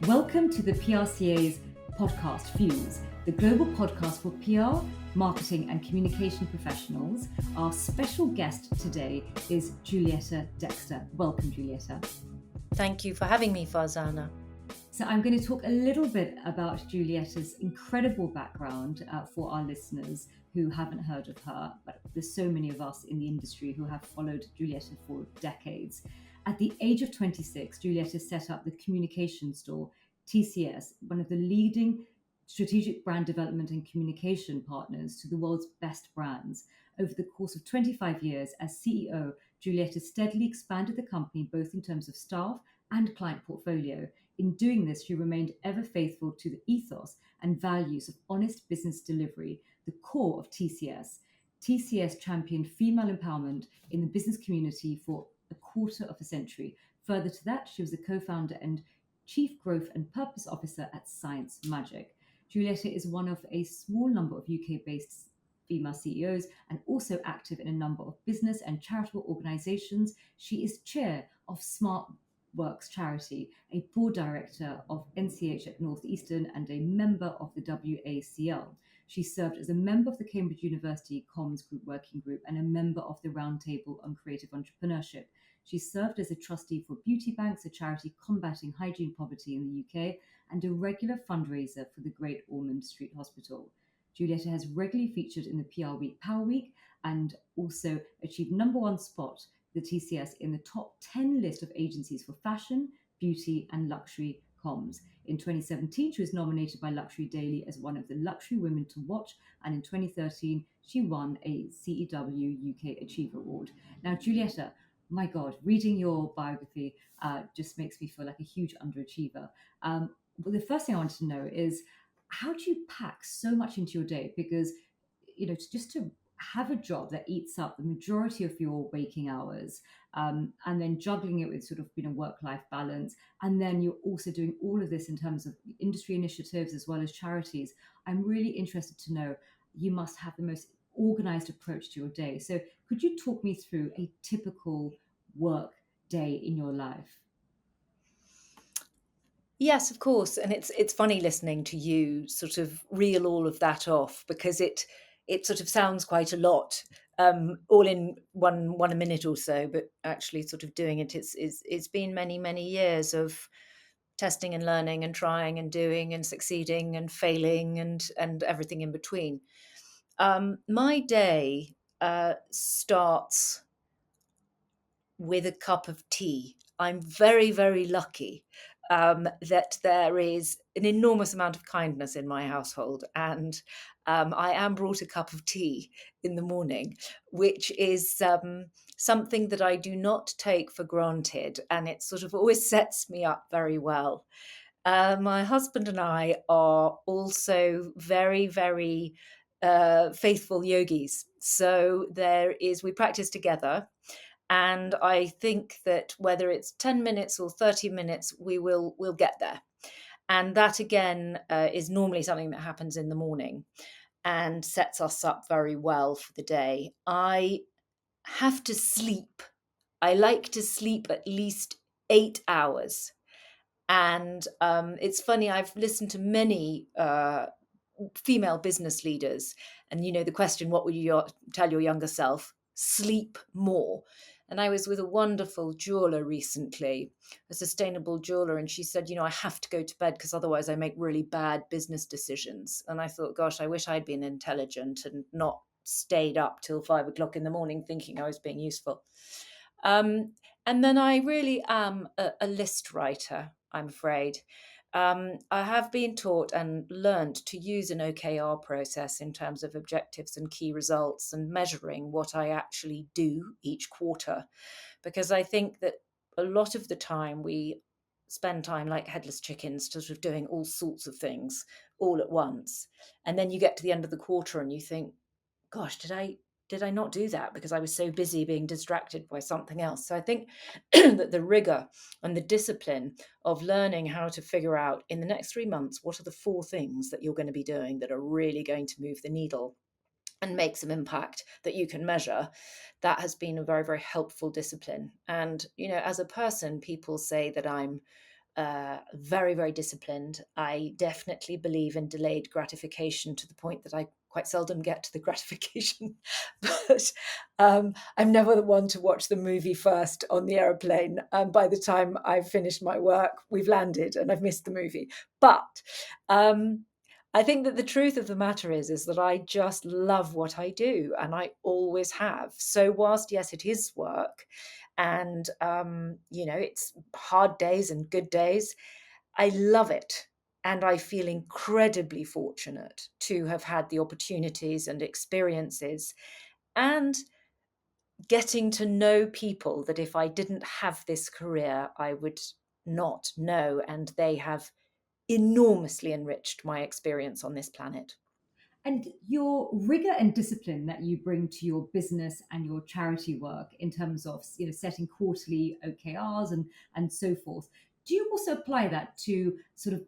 Welcome to the PRCA's podcast Fuse, the global podcast for PR, marketing and communication professionals. Our special guest today is Julietta Dexter. Welcome, Julietta. Thank you for having me, Farzana. So I'm going to talk a little bit about Julietta's incredible background for our listeners who haven't heard of her, but there's so many of us in the industry who have followed Julietta for decades. At the age of 26, Julietta set up the communication store, TCS, one of the leading strategic brand development and communication partners to the world's best brands. Over the course of 25 years as CEO, Julietta steadily expanded the company both in terms of staff and client portfolio. In doing this, she remained ever faithful to the ethos and values of honest business delivery, the core of TCS. TCS championed female empowerment in the business community for a quarter of a century. Further to that, she was a co-founder and Chief Growth and Purpose Officer at Science Magic. Julietta is one of a small number of UK-based female CEOs and also active in a number of business and charitable organizations. She is chair of Smart Works Charity, a board director of NCH at Northeastern, and a member of the WACL. She served as a member of the Cambridge University Comms Group Working Group and a member of the Roundtable on Creative Entrepreneurship. She served as a trustee for Beauty Banks, a charity combating hygiene poverty in the UK, and a regular fundraiser for the Great Ormond Street Hospital. Julietta has regularly featured in the PR Week Power Week and also achieved number one spot the TCS in the top 10 list of agencies for fashion, beauty, and luxury comms. In 2017, she was nominated by Luxury Daily as one of the luxury women to watch, and in 2013, she won a CEW UK Achiever Award. Now, Julietta, my God, reading your biography just makes me feel like a huge underachiever. But the first thing I wanted to know is, how do you pack so much into your day? Because, just to have a job that eats up the majority of your waking hours, and then juggling it with sort of work-life balance, and then you're also doing all of this in terms of industry initiatives as well as charities. I'm really interested to know, you must have the most organized approach to your day. So could you talk me through a typical work day in your life? Yes, of course. And it's funny listening to you sort of reel all of that off, because it sort of sounds quite a lot, all in one a minute or so. But actually, sort of doing it, it's been many years of testing and learning and trying and doing and succeeding and failing and everything in between. My day starts with a cup of tea. I'm very lucky that there is an enormous amount of kindness in my household. And I am brought a cup of tea in the morning, which is something that I do not take for granted. And it sort of always sets me up very well. My husband and I are also very faithful yogis. So we practice together. And I think that whether it's 10 minutes or 30 minutes, we'll get there. And that again is normally something that happens in the morning and sets us up very well for the day. I have to sleep. I like to sleep at least 8 hours. And it's funny, I've listened to many female business leaders, and the question, what would you tell your younger self? Sleep more. And I was with a wonderful jeweler recently, a sustainable jeweler, and she said, I have to go to bed because otherwise I make really bad business decisions. And I thought, gosh, I wish I'd been intelligent and not stayed up till 5 o'clock in the morning thinking I was being useful. And then I really am a list writer, I'm afraid. I have been taught and learned to use an OKR process in terms of objectives and key results and measuring what I actually do each quarter, because I think that a lot of the time we spend time like headless chickens, sort of doing all sorts of things all at once. And then you get to the end of the quarter and you think, gosh, did I not do that because I was so busy being distracted by something else? So I think that the rigor and the discipline of learning how to figure out in the next 3 months, what are the 4 things that you're going to be doing that are really going to move the needle and make some impact that you can measure, that has been a very helpful discipline. And, as a person, people say that I'm very, very disciplined. I definitely believe in delayed gratification to the point that I quite seldom get to the gratification. But I'm never the one to watch the movie first on the aeroplane. By the time I've finished my work, we've landed and I've missed the movie. But I think that the truth of the matter is that I just love what I do, and I always have. So whilst, yes, it is work, and it's hard days and good days, I love it. And I feel incredibly fortunate to have had the opportunities and experiences and getting to know people that if I didn't have this career, I would not know. And they have enormously enriched my experience on this planet. And your rigor and discipline that you bring to your business and your charity work in terms of setting quarterly OKRs and so forth, do you also apply that to sort of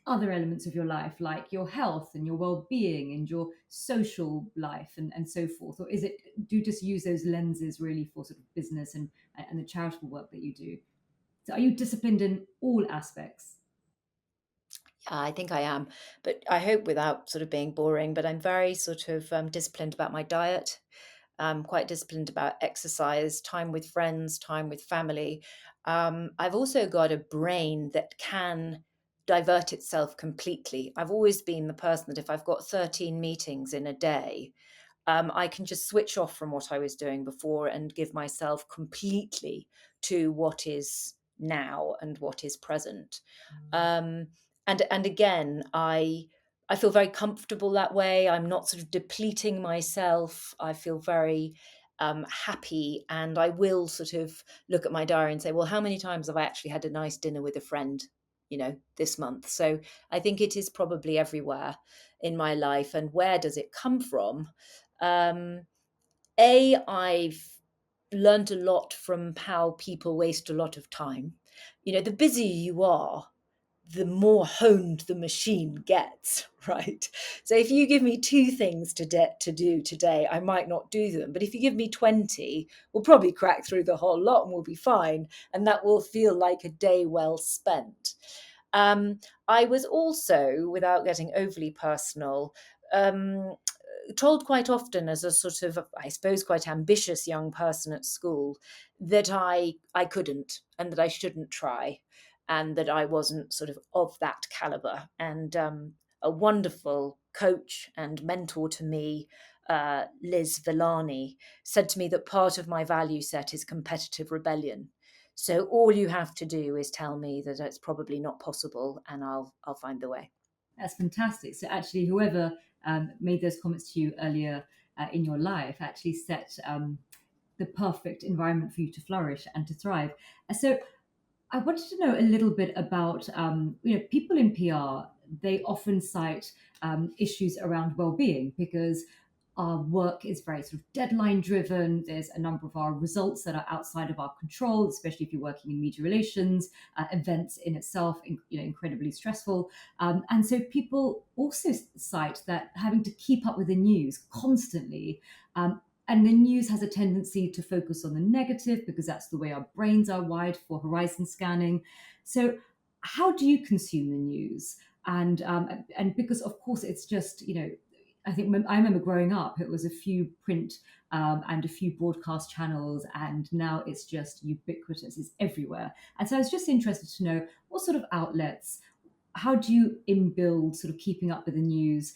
other elements of your life, like your health and your well-being and your social life and so forth? Or is it, do you just use those lenses really for sort of business and the charitable work that you do? So are you disciplined in all aspects? Yeah, I think I am, but I hope without sort of being boring. But I'm very sort of disciplined about my diet. I'm quite disciplined about exercise, time with friends, time with family. I've also got a brain that can divert itself completely. I've always been the person that if I've got 13 meetings in a day, I can just switch off from what I was doing before and give myself completely to what is now and what is present. Um, and again, I feel very comfortable that way. I'm not sort of depleting myself. I feel very happy, and I will sort of look at my diary and say, well, how many times have I actually had a nice dinner with a friend, this month? So I think it is probably everywhere in my life. And where does it come from? Um, I've learned a lot from how people waste a lot of time. The busier you are, the more honed the machine gets, right? So if you give me two things to do today, I might not do them. But if you give me 20, we'll probably crack through the whole lot and we'll be fine. And that will feel like a day well spent. I was also, without getting overly personal, told quite often as a sort of, I suppose, quite ambitious young person at school that I couldn't and that I shouldn't try and that I wasn't sort of that caliber. And a wonderful coach and mentor to me, Liz Villani, said to me that part of my value set is competitive rebellion. So all you have to do is tell me that it's probably not possible, and I'll find the way. That's fantastic. So actually, whoever made those comments to you earlier in your life actually set the perfect environment for you to flourish and to thrive. So I wanted to know a little bit about, people in PR. They often cite issues around well-being because our work is very sort of deadline driven. There's a number of our results that are outside of our control, especially if you're working in media relations. Events in itself, incredibly stressful. And so people also cite that having to keep up with the news constantly. And the news has a tendency to focus on the negative because that's the way our brains are wired for horizon scanning. So, how do you consume the news? And because of course it's just I think I remember growing up, it was a few print and a few broadcast channels, and now it's just ubiquitous, it's everywhere. And so I was just interested to know what sort of outlets, how do you inbuild sort of keeping up with the news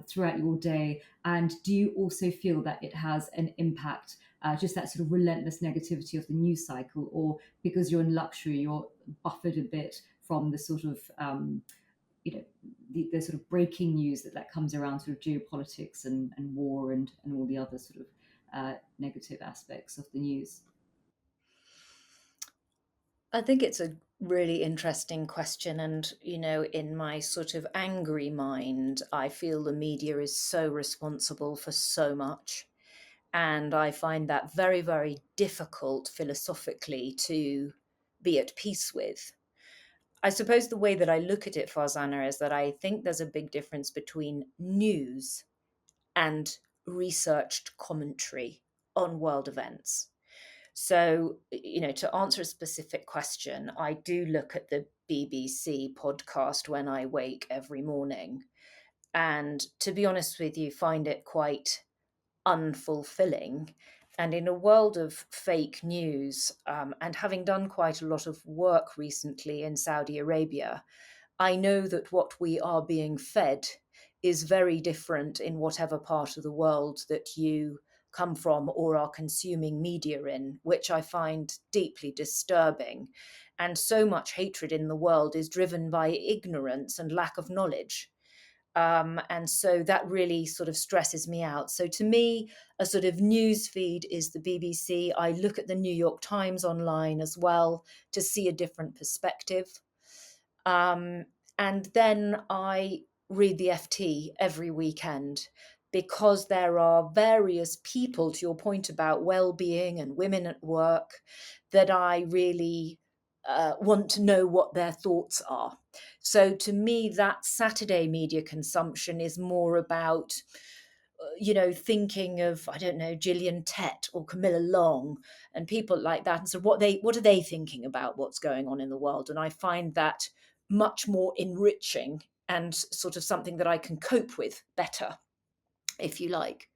throughout your day? And do you also feel that it has an impact, just that sort of relentless negativity of the news cycle, or because you're in luxury, you're buffered a bit from the sort of you know the sort of breaking news that comes around sort of geopolitics and war and all the other sort of negative aspects of the news? I think it's a really interesting question. And, in my sort of angry mind, I feel the media is so responsible for so much. And I find that very, very difficult philosophically to be at peace with. I suppose the way that I look at it, Farzana, is that I think there's a big difference between news and researched commentary on world events. So, to answer a specific question, I do look at the BBC podcast when I wake every morning. And to be honest with you, find it quite unfulfilling. And in a world of fake news, and having done quite a lot of work recently in Saudi Arabia, I know that what we are being fed is very different in whatever part of the world that you come from or are consuming media in, which I find deeply disturbing. And so much hatred in the world is driven by ignorance and lack of knowledge. And so that really sort of stresses me out. So to me, a sort of news feed is the BBC. I look at the New York Times online as well to see a different perspective. Um, and then I read the FT every weekend because there are various people, to your point about well-being and women at work, that I really want to know what their thoughts are. So to me, that Saturday media consumption is more about thinking of, I don't know, Gillian Tett or Camilla Long and people like that. And so what are they thinking about what's going on in the world? And I find that much more enriching and sort of something that I can cope with better, if you like.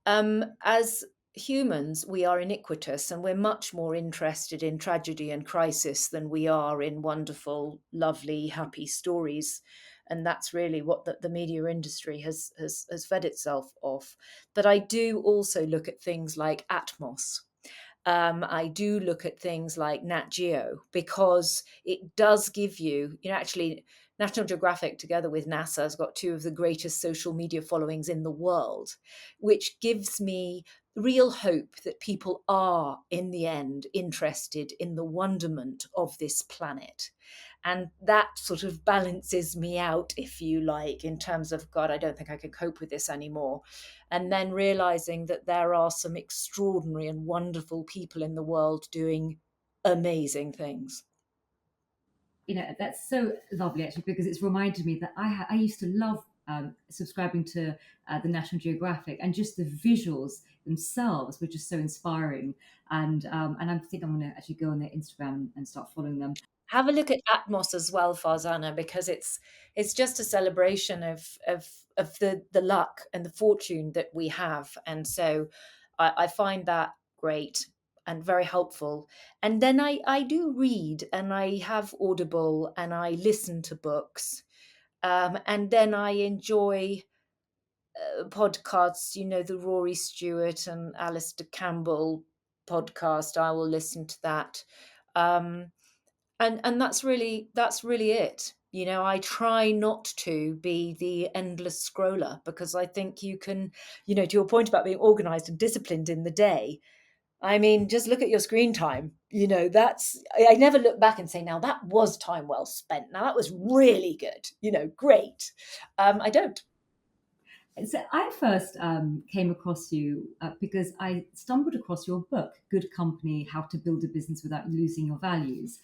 As humans, we are iniquitous and we're much more interested in tragedy and crisis than we are in wonderful, lovely, happy stories. And that's really what the media industry has fed itself off. But I do also look at things like Atmos. I do look at things like Nat Geo because it does give you, actually, National Geographic, together with NASA, has got two of the greatest social media followings in the world, which gives me real hope that people are, in the end, interested in the wonderment of this planet. And that sort of balances me out, if you like, in terms of, God, I don't think I can cope with this anymore. And then realizing that there are some extraordinary and wonderful people in the world doing amazing things. That's so lovely actually, because it's reminded me that I used to love subscribing to the National Geographic, and just the visuals themselves were just so inspiring. And I think I'm going to actually go on their Instagram and start following them. Have a look at Atmos as well, Farzana, because it's just a celebration of the luck and the fortune that we have. And so I find that great and very helpful. And then I do read, and I have Audible, and I listen to books. And then I enjoy podcasts, the Rory Stewart and Alistair Campbell podcast. I will listen to that. Um, and that's really it. I try not to be the endless scroller, because I think you can, to your point about being organized and disciplined in the day, I mean, just look at your screen time. That's, I never look back and say, now that was time well spent, now that was really good, great. I don't. So I first came across you because I stumbled across your book, Good Company: How to Build a Business Without Losing Your Values.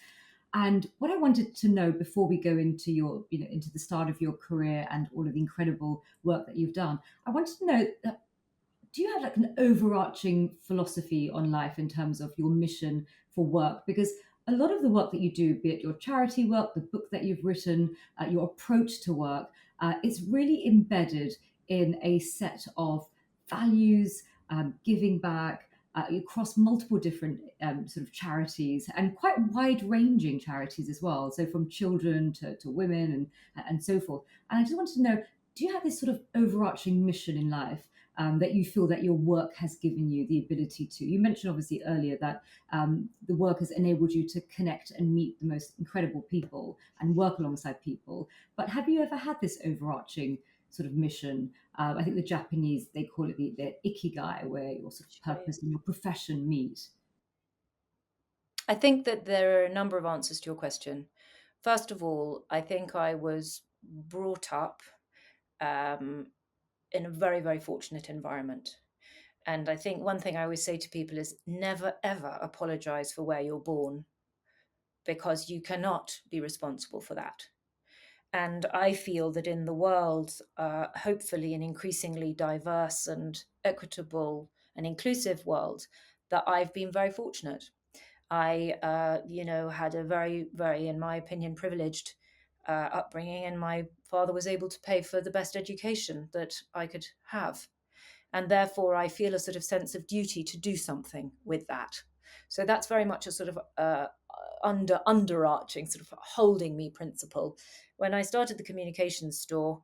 And what I wanted to know before we go into into the start of your career and all of the incredible work that you've done, I wanted to know, do you have like an overarching philosophy on life in terms of your mission for work? Because a lot of the work that you do, be it your charity work, the book that you've written, your approach to work, it's really embedded in a set of values, giving back, across multiple different sort of charities, and quite wide-ranging charities as well. So from children to women and so forth. And I just wanted to know, do you have this sort of overarching mission in life that you feel that your work has given you the ability to? You mentioned obviously earlier that the work has enabled you to connect and meet the most incredible people and work alongside people. But have you ever had this overarching sort of mission? I think the Japanese, they call it the ikigai, where your sort of purpose and your profession meet. I think that there are a number of answers to your question. First of all, I think I was brought up um, in a very, very fortunate environment. And I think one thing I always say to people is never, ever apologize for where you're born, because you cannot be responsible for that. And I feel that in the world, hopefully an increasingly diverse and equitable and inclusive world, that I've been very fortunate. I, had a very, very, in my opinion, privileged upbringing, and my father was able to pay for the best education that I could have. And therefore, I feel a sort of sense of duty to do something with that. So that's very much a sort of underarching, sort of holding me principle. When I started the communications store,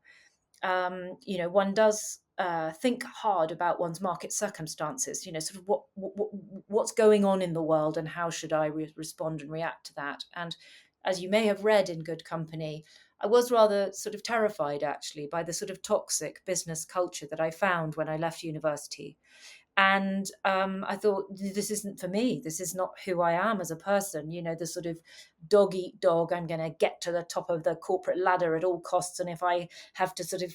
one does think hard about one's market circumstances. Sort of what's going on in the world, and how should I respond and react to that. And as you may have read in Good Company, I was rather sort of terrified actually by the sort of toxic business culture that I found when I left university. And I thought, this isn't for me. This is not who I am as a person. The sort of dog eat dog. I'm going to get to the top of the corporate ladder at all costs. And if I have to sort of,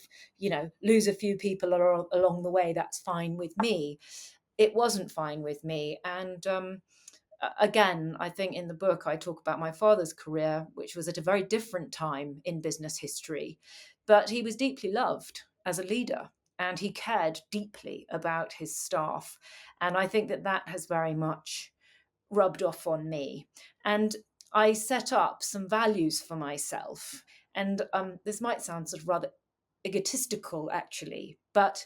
lose a few people along the way, that's fine with me. It wasn't fine with me. And again, I think in the book, I talk about my father's career, which was at a very different time in business history. But he was deeply loved as a leader, and he cared deeply about his staff. And I think that that has very much rubbed off on me. And I set up some values for myself. And this might sound sort of rather egotistical, actually, but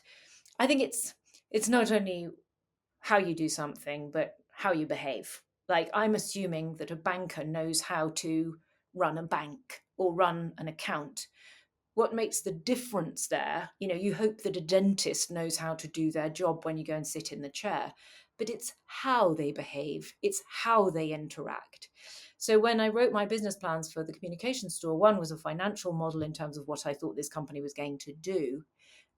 I think it's not only how you do something, but how you behave. Like, I'm assuming that a banker knows how to run a bank or run an account. What makes the difference there? You hope that a dentist knows how to do their job when you go and sit in the chair, but it's how they behave, it's how they interact. So when I wrote my business plans for the communication store, one was a financial model in terms of what I thought this company was going to do,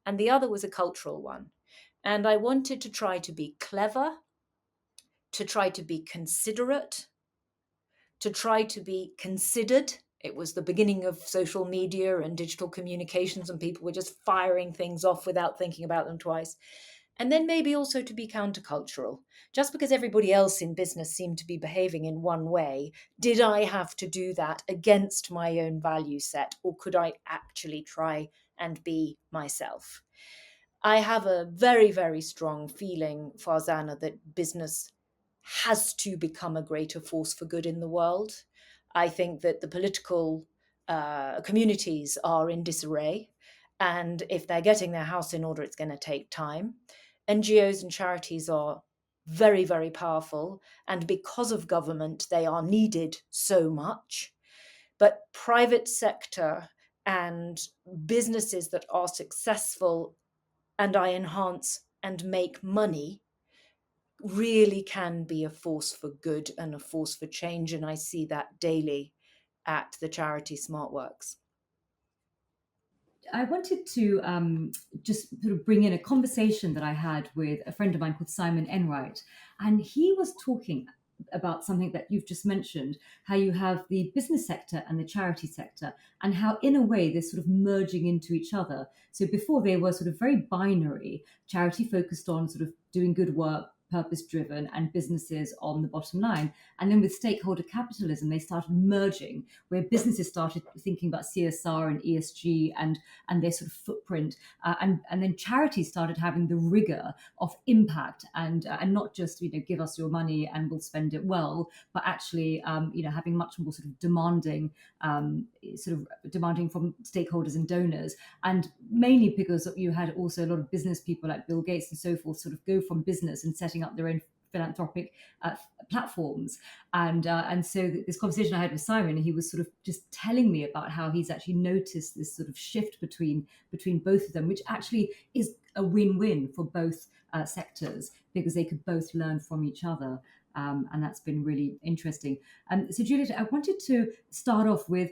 and the other was a cultural one. And I wanted to try to be clever, to try to be considerate, to try to be considered. It was the beginning of social media and digital communications, and people were just firing things off without thinking about them twice. And then maybe also to be countercultural. Just because everybody else in business seemed to be behaving in one way, did I have to do that against my own value set, or could I actually try and be myself? I have a very, very strong feeling, Farzana, that business has to become a greater force for good in the world. I think that the political communities are in disarray. And if they're getting their house in order, it's going to take time. NGOs and charities are very, very powerful. And because of government, they are needed so much. But private sector and businesses that are successful and I enhance and make money really can be a force for good and a force for change. And I see that daily at the charity SmartWorks. I wanted to just sort of bring in a conversation that I had with a friend of mine called Simon Enright. And he was talking about something that you've just mentioned, how you have the business sector and the charity sector, and how, in a way, they're sort of merging into each other. So before they were sort of very binary, charity focused on sort of doing good work, purpose driven, and businesses on the bottom line. And then with stakeholder capitalism, they started merging, where businesses started thinking about CSR and ESG and their sort of footprint, and then charities started having the rigor of impact and not just give us your money and we'll spend it well, but actually having much more sort of demanding from stakeholders and donors, and mainly because you had also a lot of business people like Bill Gates and so forth sort of go from business and setting up their own philanthropic platforms. And so this conversation I had with Simon, he was sort of just telling me about how he's actually noticed this sort of shift between both of them, which actually is a win-win for both sectors, because they could both learn from each other. And that's been really interesting. So Julietta, I wanted to start off with,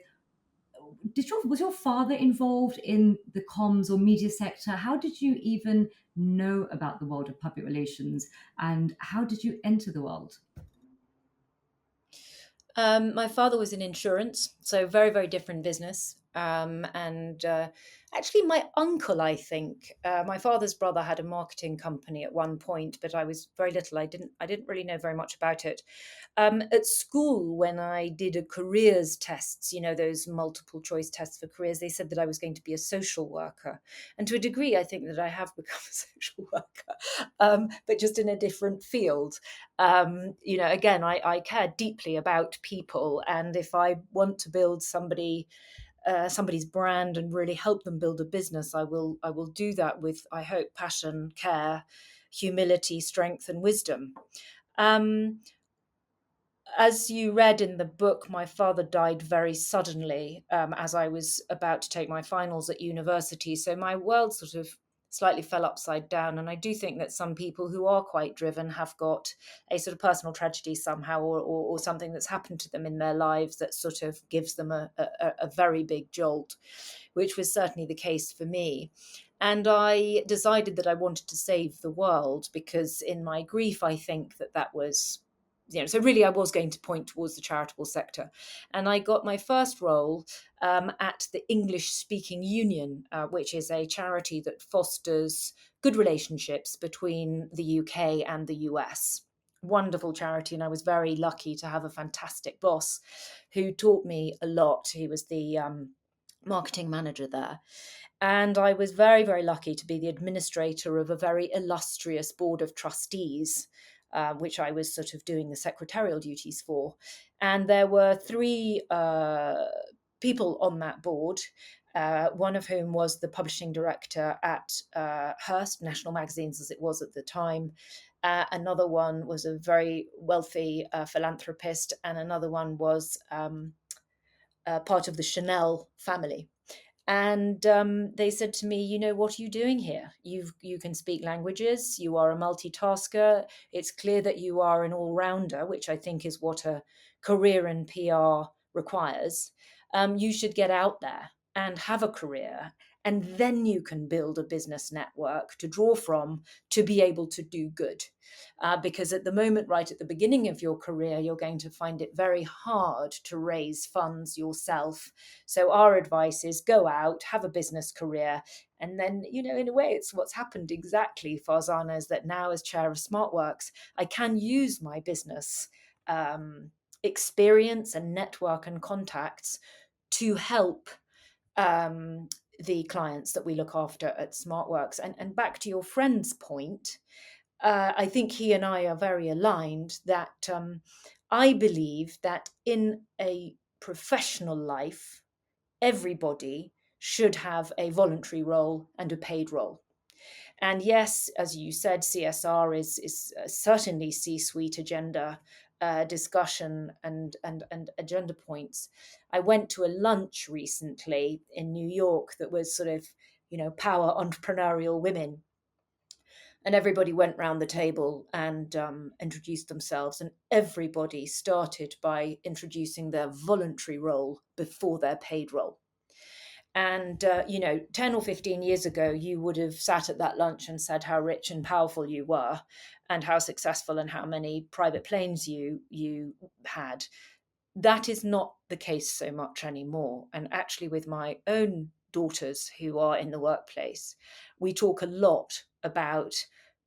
was your father involved in the comms or media sector? How did you even know about the world of public relations, and how did you enter the world? My father was in insurance, so very, very different business. And actually, my uncle, I think, my father's brother had a marketing company at one point, but I was very little. I didn't really know very much about it. At school, when I did a careers tests, those multiple choice tests for careers, they said that I was going to be a social worker. And to a degree, I think that I have become a social worker, but just in a different field. Again, I care deeply about people. And if I want to build somebody's brand and really help them build a business, I will do that with, I hope, passion, care, humility, strength, and wisdom. Um, as you read in the book, my father died very suddenly as I was about to take my finals at university. So my world sort of slightly fell upside down. And I do think that some people who are quite driven have got a sort of personal tragedy somehow, or something that's happened to them in their lives that sort of gives them a very big jolt, which was certainly the case for me. And I decided that I wanted to save the world because in my grief, I think that was, so really I was going to point towards the charitable sector. And I got my first role at the English Speaking Union, which is a charity that fosters good relationships between the UK and the US. Wonderful charity. And I was very lucky to have a fantastic boss who taught me a lot. He was the marketing manager there. And I was very, very lucky to be the administrator of a very illustrious board of trustees, which I was sort of doing the secretarial duties for. And there were three people on that board, one of whom was the publishing director at Hearst, National Magazines as it was at the time. Another one was a very wealthy philanthropist, and another one was part of the Chanel family. And they said to me, what are you doing here? You can speak languages. You are a multitasker. It's clear that you are an all-rounder, which I think is what a career in PR requires. You should get out there and have a career. And then you can build a business network to draw from to be able to do good. Because at the moment, right at the beginning of your career, you're going to find it very hard to raise funds yourself. So our advice is go out, have a business career. And then, in a way, it's what's happened exactly, Farzana, is that now as chair of SmartWorks, I can use my business experience and network and contacts to help the clients that we look after at SmartWorks. And back to your friend's point, I think he and I are very aligned that I believe that in a professional life, everybody should have a voluntary role and a paid role. And yes, as you said, CSR is certainly C-suite agenda discussion and agenda points. I went to a lunch recently in New York that was sort of, power entrepreneurial women. And everybody went round the table and introduced themselves. And everybody started by introducing their voluntary role before their paid role. And, 10 or 15 years ago, you would have sat at that lunch and said how rich and powerful you were and how successful and how many private planes you had. That is not the case so much anymore. And actually, with my own daughters who are in the workplace, we talk a lot about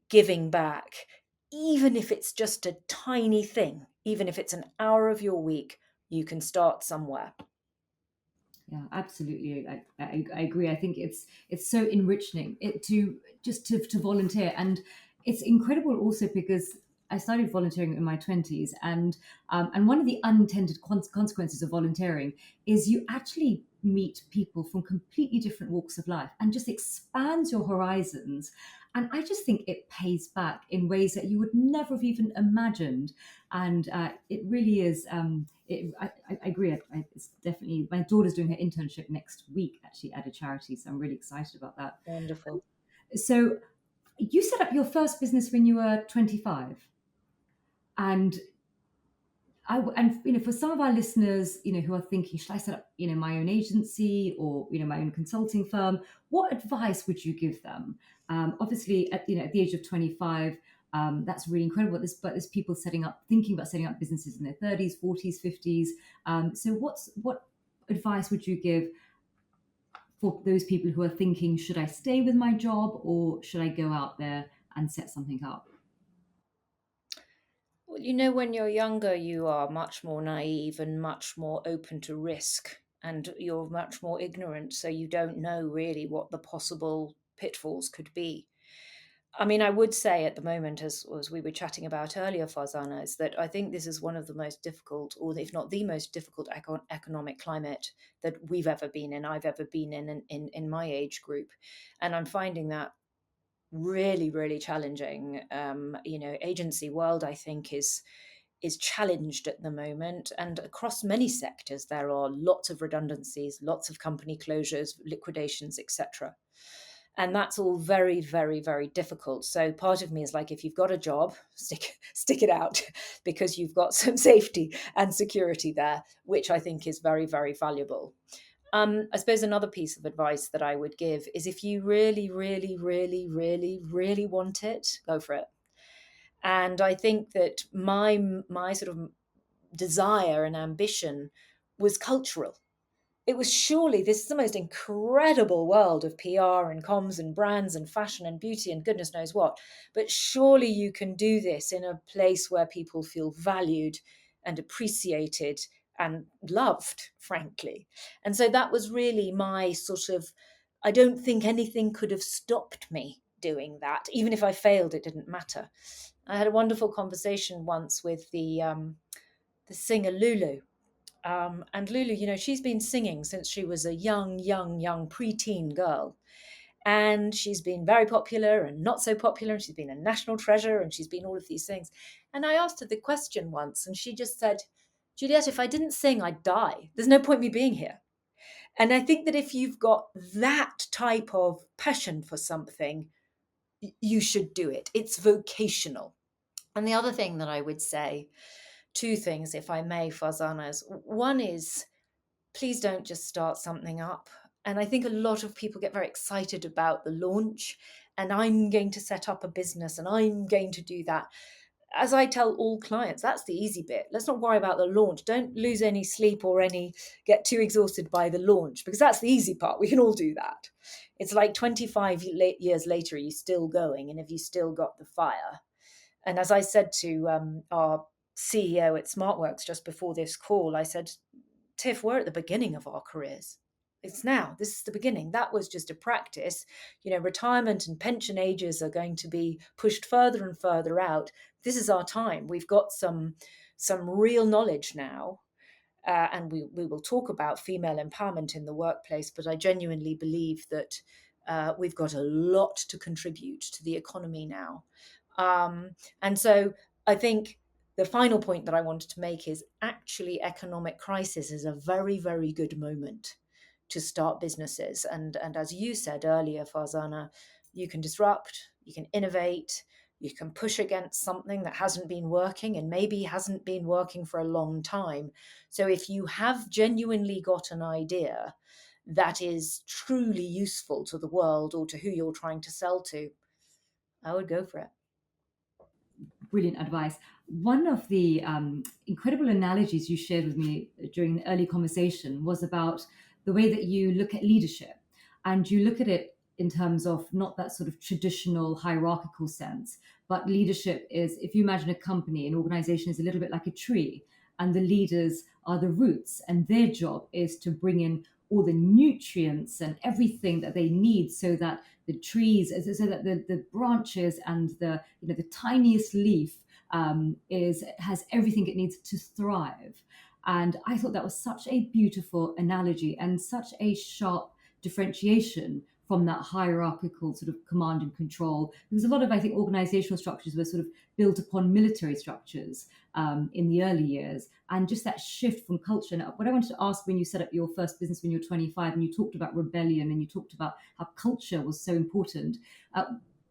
giving back, even if it's just a tiny thing, even if it's an hour of your week, you can start somewhere. Yeah, absolutely. I agree. I think it's so enriching to volunteer, and it's incredible also because I started volunteering in my 20s, and one of the unintended consequences of volunteering is you actually meet people from completely different walks of life and just expands your horizons. And I just think it pays back in ways that you would never have even imagined. And it really is. I agree. It's definitely, my daughter's doing her internship next week actually at a charity, so I'm really excited about that. Wonderful. So you set up your first business when you were 25, and for some of our listeners, who are thinking, should I set up, my own agency or, my own consulting firm? What advice would you give them? Obviously, at the age of 25, that's really incredible. But there's people thinking about setting up businesses in their 30s, 40s, 50s. So what advice would you give for those people who are thinking, should I stay with my job or should I go out there and set something up? Well, you know, when you're younger, you are much more naive and much more open to risk, and you're much more ignorant, so you don't know really what the possible pitfalls could be. I mean, I would say at the moment, as we were chatting about earlier, Farzana, is that I think this is one of the most difficult, or if not the most difficult economic climate that we've ever been in, I've ever been in my age group. And I'm finding that really, really challenging. Agency world, I think, is challenged at the moment, and across many sectors there are lots of redundancies, lots of company closures, liquidations, etc. And that's all very, very, very difficult. So part of me is like, if you've got a job, stick it out because you've got some safety and security there, which I think is very, very valuable. I suppose another piece of advice that I would give is, if you really, really, really, really, really want it, go for it. And I think that my sort of desire and ambition was cultural. It was, surely this is the most incredible world of PR and comms and brands and fashion and beauty and goodness knows what. But surely you can do this in a place where people feel valued and appreciated and loved, frankly. And so that was really my sort of, I don't think anything could have stopped me doing that. Even if I failed, it didn't matter. I had a wonderful conversation once with the singer Lulu, and Lulu, she's been singing since she was a young preteen girl. And she's been very popular and not so popular. And she's been a national treasure and she's been all of these things. And I asked her the question once and she just said, Juliet, if I didn't sing, I'd die. There's no point me being here. And I think that if you've got that type of passion for something, you should do it. It's vocational. And the other thing that I would say, two things, if I may, Farzana, is one is, please don't just start something up. And I think a lot of people get very excited about the launch, and I'm going to set up a business and I'm going to do that. As I tell all clients, that's the easy bit. Let's not worry about the launch. Don't lose any sleep or get too exhausted by the launch, because that's the easy part. We can all do that. It's like 25 years later, are you still going? And have you still got the fire? And as I said to our CEO at SmartWorks just before this call, I said, Tiff, we're at the beginning of our careers. It's now. This is the beginning. That was just a practice. Retirement and pension ages are going to be pushed further and further out. This is our time. We've got some real knowledge now. And we will talk about female empowerment in the workplace, but I genuinely believe that we've got a lot to contribute to the economy now. And so I think the final point that I wanted to make is, actually economic crisis is a very, very good moment to start businesses. And as you said earlier, Farzana, you can disrupt, you can innovate, you can push against something that hasn't been working and maybe hasn't been working for a long time. So if you have genuinely got an idea that is truly useful to the world or to who you're trying to sell to, I would go for it. Brilliant advice. One of the incredible analogies you shared with me during an early conversation was about the way that you look at leadership. And you look at it in terms of not that sort of traditional hierarchical sense, but leadership is, if you imagine a company, an organization is a little bit like a tree, and the leaders are the roots, and their job is to bring in all the nutrients and everything that they need so that the trees, so that the branches and the tiniest leaf has everything it needs to thrive. And I thought that was such a beautiful analogy and such a sharp differentiation from that hierarchical sort of command and control, because a lot of, I think, organizational structures were sort of built upon military structures in the early years, and just that shift from culture. Now, what I wanted to ask, when you set up your first business when you were 25 and you talked about rebellion and you talked about how culture was so important,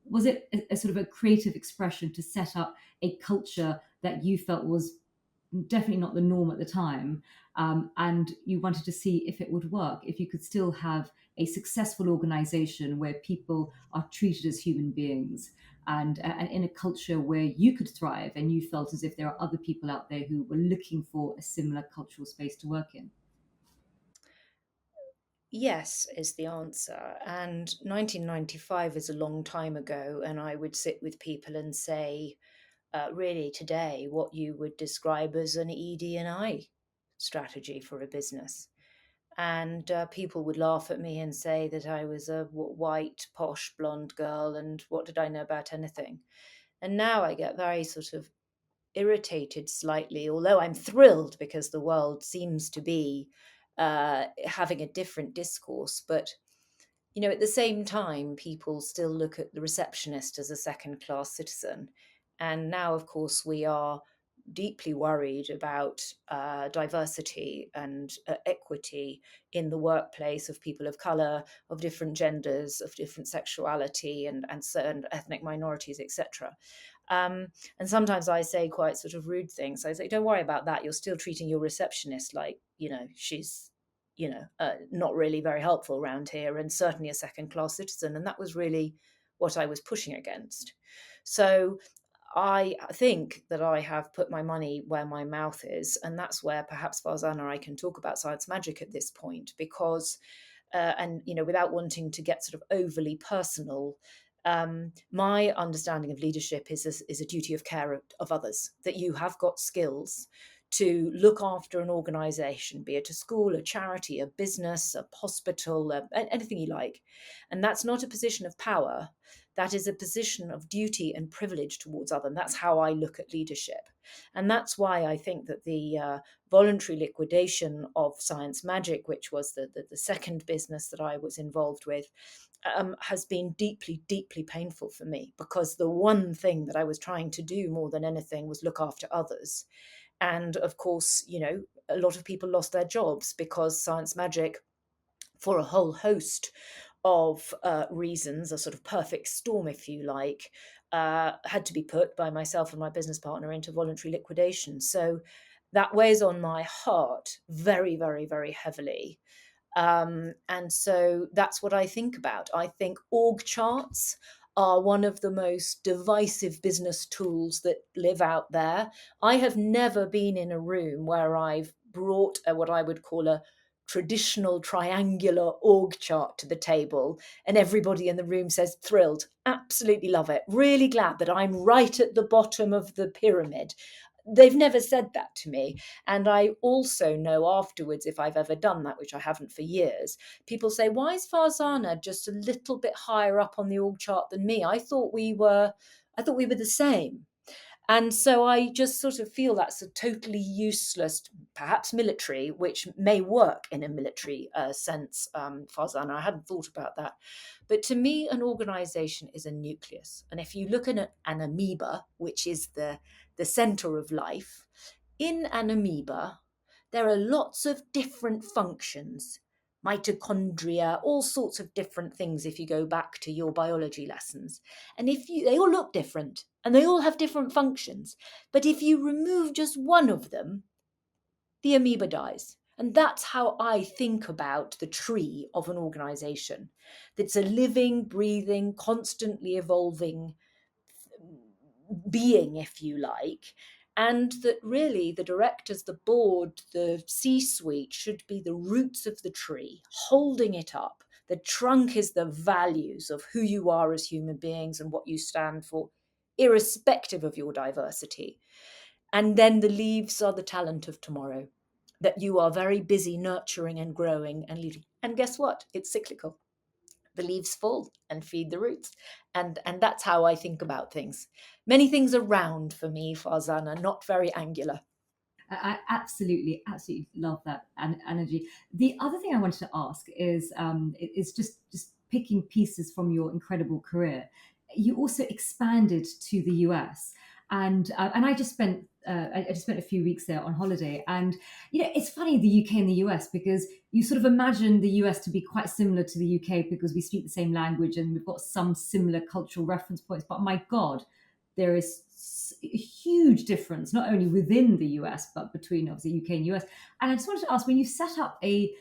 was it a sort of a creative expression to set up a culture that you felt was definitely not the norm at the time, and you wanted to see if it would work, if you could still have a successful organization where people are treated as human beings, and in a culture where you could thrive and you felt as if there are other people out there who were looking for a similar cultural space to work in? Yes, is the answer. And 1995 is a long time ago. And I would sit with people and say, really, today, what you would describe as an ED&I strategy for a business. And people would laugh at me and say that I was a white, posh, blonde girl, and what did I know about anything? And now I get very sort of irritated slightly, although I'm thrilled because the world seems to be having a different discourse. But at the same time, people still look at the receptionist as a second class citizen. And now, of course, we are deeply worried about diversity and equity in the workplace of people of color, of different genders, of different sexuality, and certain ethnic minorities, etc. And sometimes I say quite sort of rude things. I say, don't worry about that. You're still treating your receptionist like, she's not really very helpful around here, and certainly a second class citizen. And that was really what I was pushing against. So I think that I have put my money where my mouth is. And that's where perhaps Farzana, I can talk about science magic at this point, because, and, without wanting to get sort of overly personal, my understanding of leadership is a duty of care of others, that you have got skills to look after an organization, be it a school, a charity, a business, a hospital, anything you like. And that's not a position of power. That is a position of duty and privilege towards others. And that's how I look at leadership. And that's why I think that the voluntary liquidation of Science Magic, which was the second business that I was involved with, has been deeply, deeply painful for me, because the one thing that I was trying to do more than anything was look after others. And of course, a lot of people lost their jobs because Science Magic, for a whole host of reasons, a sort of perfect storm, if you like, had to be put by myself and my business partner into voluntary liquidation. So that weighs on my heart very, very, very heavily. And so that's what I think about. I think org charts are one of the most divisive business tools that live out there. I have never been in a room where I've brought what I would call a traditional triangular org chart to the table, and everybody in the room says, thrilled, absolutely love it, really glad that I'm right at the bottom of the pyramid. They've never said that to me. And I also know afterwards, if I've ever done that, which I haven't for years, people say, why is Farzana just a little bit higher up on the org chart than me? I thought we were the same. And so I just sort of feel that's a totally useless, perhaps military, which may work in a military sense, Farzana. I hadn't thought about that. But to me, an organization is a nucleus. And if you look at an amoeba, which is the center of life, in an amoeba, there are lots of different functions, mitochondria, all sorts of different things if you go back to your biology lessons. And they all look different and they all have different functions. But if you remove just one of them, the amoeba dies. And that's how I think about the tree of an organization. That's a living, breathing, constantly evolving being, if you like, and that really the directors, the board, the C-suite should be the roots of the tree, holding it up. The trunk is the values of who you are as human beings and what you stand for, irrespective of your diversity. And then the leaves are the talent of tomorrow, that you are very busy nurturing and growing and leading. And guess what? It's cyclical. The leaves fall and feed the roots. And that's how I think about things. Many things are round for me, Farzana, not very angular. I absolutely, absolutely love that energy. The other thing I wanted to ask is just picking pieces from your incredible career. You also expanded to the US, and I just spent a few weeks there on holiday, and it's funny, the UK and the US, because you sort of imagine the US to be quite similar to the UK because we speak the same language and we've got some similar cultural reference points. But my God, there is a huge difference, not only within the US, but between obviously UK and US. And I just wanted to ask, when you set up a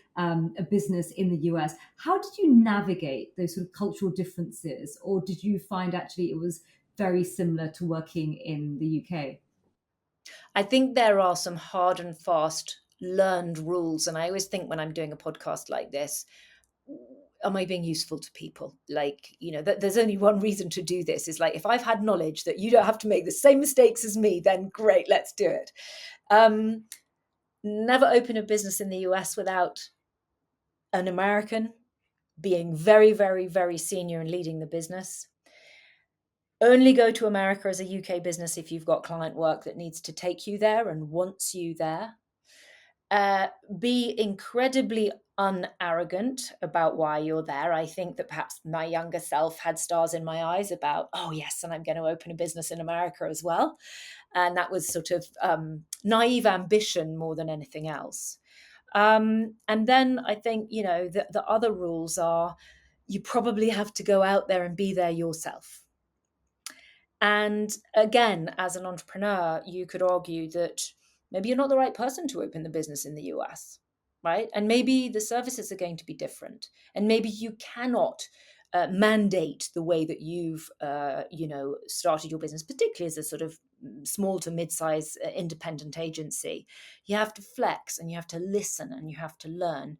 business in the US, how did you navigate those sort of cultural differences? Or did you find actually it was very similar to working in the UK? I think there are some hard and fast learned rules. And I always think when I'm doing a podcast like this, am I being useful to people? Like, there's only one reason to do this, is like, if I've had knowledge that you don't have to make the same mistakes as me, then great, let's do it. Never open a business in the US without an American being very, very, very senior and leading the business. Only go to America as a UK business if you've got client work that needs to take you there and wants you there. Be incredibly unarrogant about why you're there. I think that perhaps my younger self had stars in my eyes about, oh yes, and I'm going to open a business in America as well. And that was sort of naive ambition more than anything else. And then I think, the other rules are, you probably have to go out there and be there yourself. And again, as an entrepreneur, you could argue that maybe you're not the right person to open the business in the US, right? And maybe the services are going to be different. And maybe you cannot mandate the way that you've, started your business, particularly as a sort of small to mid-size independent agency. You have to flex, and you have to listen, and you have to learn.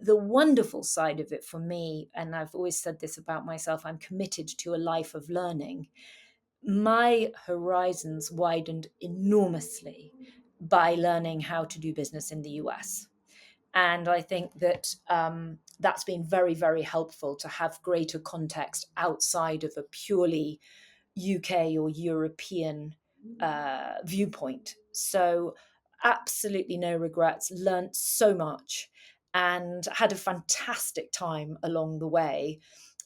The wonderful side of it for me, and I've always said this about myself, I'm committed to a life of learning. My horizons widened enormously by learning how to do business in the US. And I think that that's been very, very helpful to have greater context outside of a purely UK or European viewpoint. So, absolutely no regrets, learnt so much and had a fantastic time along the way.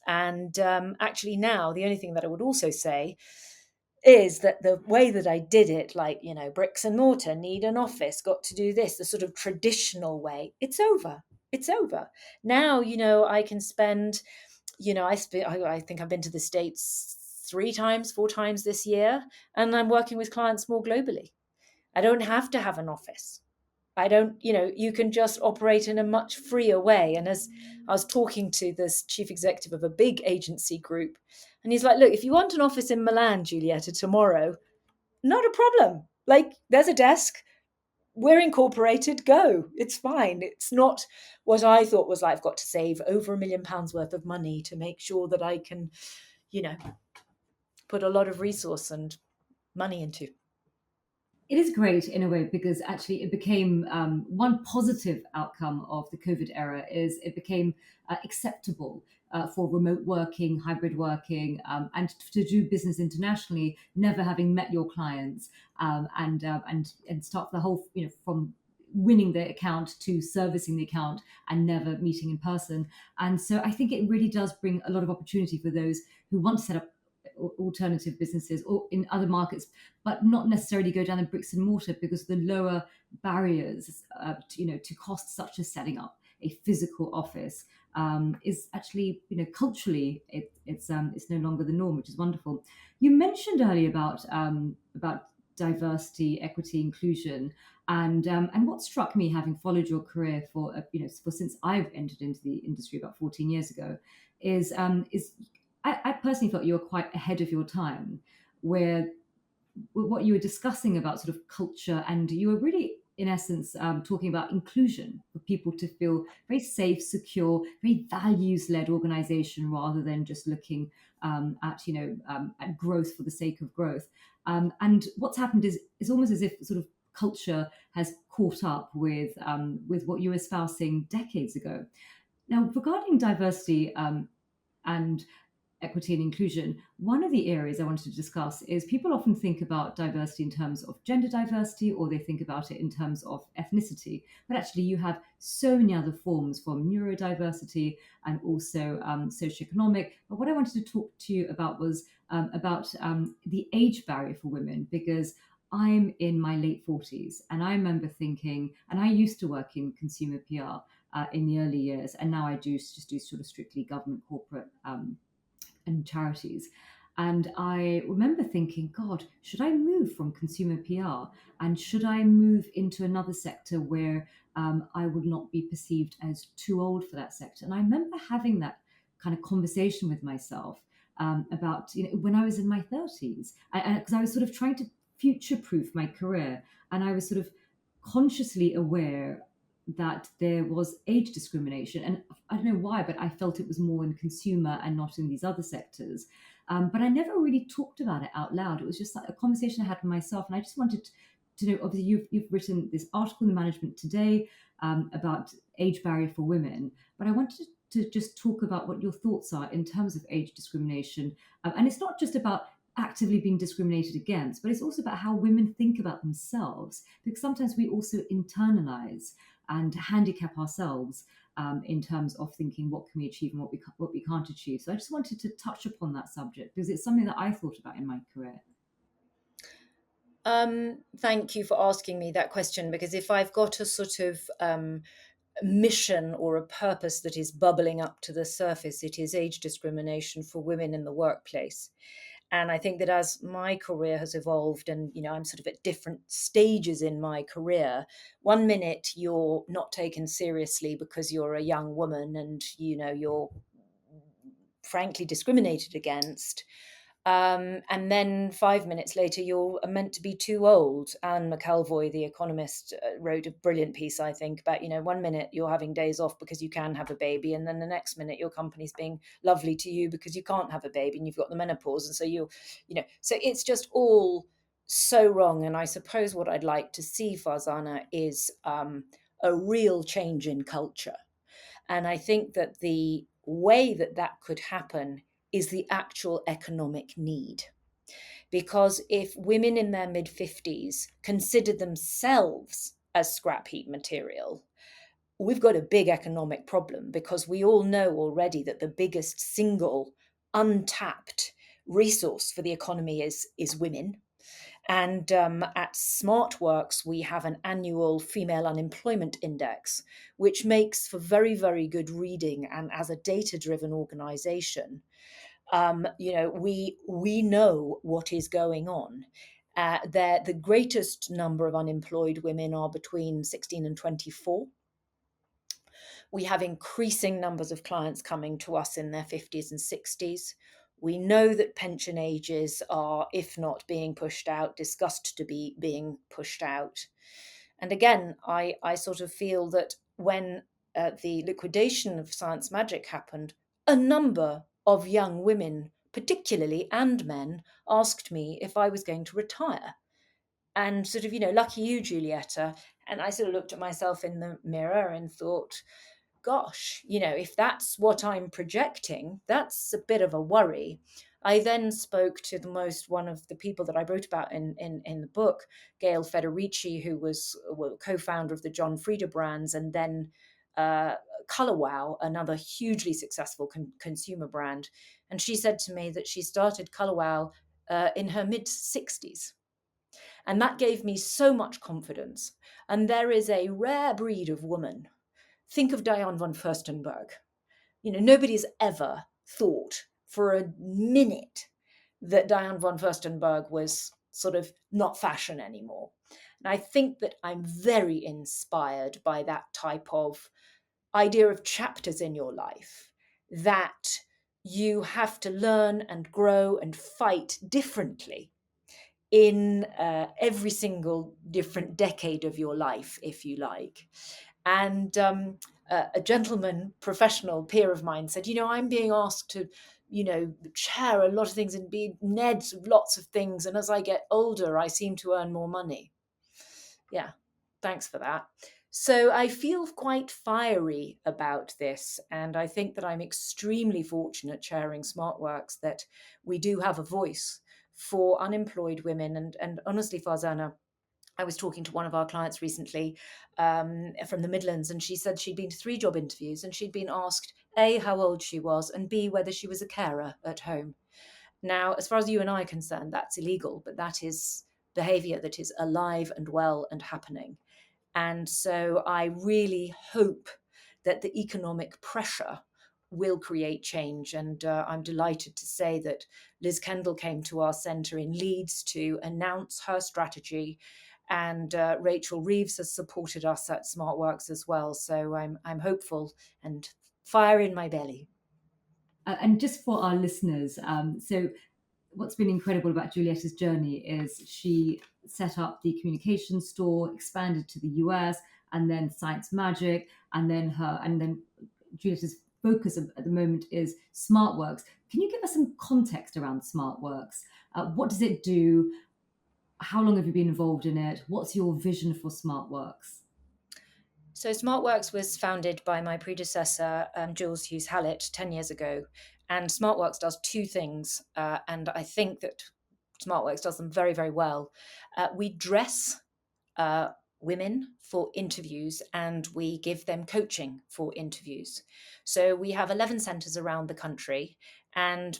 And actually, now the only thing that I would also say is that the way that I did it, like, bricks and mortar, need an office, got to do this, the sort of traditional way, it's over. It's over. Now, I can spend, I think I've been to the States 3 times, 4 times this year, and I'm working with clients more globally. I don't have to have an office. I don't, you can just operate in a much freer way. And as I was talking to this chief executive of a big agency group, and he's like, look, if you want an office in Milan, Julietta, tomorrow, not a problem. Like, there's a desk, we're incorporated, go. It's fine. It's not what I thought was like, I've got to save over £1 million worth of money to make sure that I can, put a lot of resource and money into. It is great in a way because actually it became one positive outcome of the COVID era is it became acceptable for remote working, hybrid working, and to do business internationally, never having met your clients, and start the whole from winning the account to servicing the account and never meeting in person. And so I think it really does bring a lot of opportunity for those who want to set up alternative businesses or in other markets, but not necessarily go down the bricks and mortar because the lower barriers to costs such as setting up a physical office is actually culturally it's no longer the norm, which is wonderful. You mentioned earlier about diversity, equity, inclusion, and what struck me, having followed your career for since I've entered into the industry about 14 years ago, is I personally thought you were quite ahead of your time, where what you were discussing about sort of culture, and you were really, in essence, talking about inclusion for people to feel very safe, secure, very values-led organization rather than just looking at growth for the sake of growth. And what's happened is almost as if sort of culture has caught up with what you were espousing decades ago. Now, regarding diversity and equity and inclusion, one of the areas I wanted to discuss is people often think about diversity in terms of gender diversity, or they think about it in terms of ethnicity. But actually, you have so many other forms, from neurodiversity and also socioeconomic. But what I wanted to talk to you about was about the age barrier for women, because I'm in my late 40s, and I remember thinking, and I used to work in consumer PR in the early years, and now I just do sort of strictly government, corporate, and charities. And I remember thinking, God, should I move from consumer PR, and should I move into another sector where I would not be perceived as too old for that sector? And I remember having that kind of conversation with myself about when I was in my 30s, because I was sort of trying to future proof my career, and I was sort of consciously aware that there was age discrimination. And I don't know why, but I felt it was more in consumer and not in these other sectors. But I never really talked about it out loud. It was just like a conversation I had with myself. And I just wanted to know, obviously, you've written this article in the Management Today about age barrier for women, but I wanted to just talk about what your thoughts are in terms of age discrimination. And it's not just about actively being discriminated against, but it's also about how women think about themselves, because sometimes we also internalize and handicap ourselves in terms of thinking what can we achieve and what we can't achieve. So I just wanted to touch upon that subject because it's something that I thought about in my career. Thank you for asking me that question, because if I've got a sort of mission or a purpose that is bubbling up to the surface, it is age discrimination for women in the workplace. And I think that as my career has evolved, and I'm sort of at different stages in my career, one minute you're not taken seriously because you're a young woman and you're frankly discriminated against. And then 5 minutes later, you're meant to be too old. Anne McElvoy, the economist, wrote a brilliant piece, I think, about, 1 minute you're having days off because you can have a baby. And then the next minute, your company's being lovely to you because you can't have a baby and you've got the menopause. And so so it's just all so wrong. And I suppose what I'd like to see, Farzana, is a real change in culture. And I think that the way that that could happen is the actual economic need. Because if women in their mid 50s consider themselves as scrap heap material, we've got a big economic problem, because we all know already that the biggest single untapped resource for the economy is women. And at SmartWorks, we have an annual female unemployment index, which makes for very, very good reading. And as a data-driven organization, we know what is going on. The greatest number of unemployed women are between 16 and 24. We have increasing numbers of clients coming to us in their 50s and 60s. We know that pension ages are, if not being pushed out, discussed to be being pushed out. And again, I sort of feel that when the liquidation of Science Magic happened, a number of young women, particularly, and men, asked me if I was going to retire. And sort of, lucky you, Julietta. And I sort of looked at myself in the mirror and thought, gosh, if that's what I'm projecting, that's a bit of a worry. I then spoke to one of the people that I wrote about in the book, Gail Federici, who was co-founder of the John Frieda brands, and then Color Wow, another hugely successful consumer brand. And she said to me that she started Color Wow in her mid 60s. And that gave me so much confidence. And there is a rare breed of woman. Think of Diane von Furstenberg. Nobody's ever thought for a minute that Diane von Furstenberg was sort of not fashion anymore. And I think that I'm very inspired by that type of idea of chapters in your life, that you have to learn and grow and fight differently in every single different decade of your life, if you like. And a gentleman, professional peer of mine said, I'm being asked to, chair a lot of things and be Ned of lots of things. And as I get older, I seem to earn more money. Yeah, thanks for that. So I feel quite fiery about this. And I think that I'm extremely fortunate chairing SmartWorks that we do have a voice for unemployed women. And honestly, Farzana, I was talking to one of our clients recently from the Midlands, and she said she'd been to 3 job interviews and she'd been asked, A, how old she was, and B, whether she was a carer at home. Now, as far as you and I are concerned, that's illegal, but that is behaviour that is alive and well and happening. And so I really hope that the economic pressure will create change. And I'm delighted to say that Liz Kendall came to our centre in Leeds to announce her strategy. And Rachel Reeves has supported us at SmartWorks as well. So I'm hopeful and fire in my belly. And just for our listeners, so what's been incredible about Julietta's journey is she set up the communication store, expanded to the US, and then Science Magic, and then Julieta's focus at the moment is SmartWorks. Can you give us some context around SmartWorks? What does it do? How long have you been involved in it? What's your vision for SmartWorks? So SmartWorks was founded by my predecessor, Jules Hughes Hallett, 10 years ago. And SmartWorks does two things, and I think that SmartWorks does them very, very well. We dress uh, women for interviews, and we give them coaching for interviews. So we have 11 centres around the country. And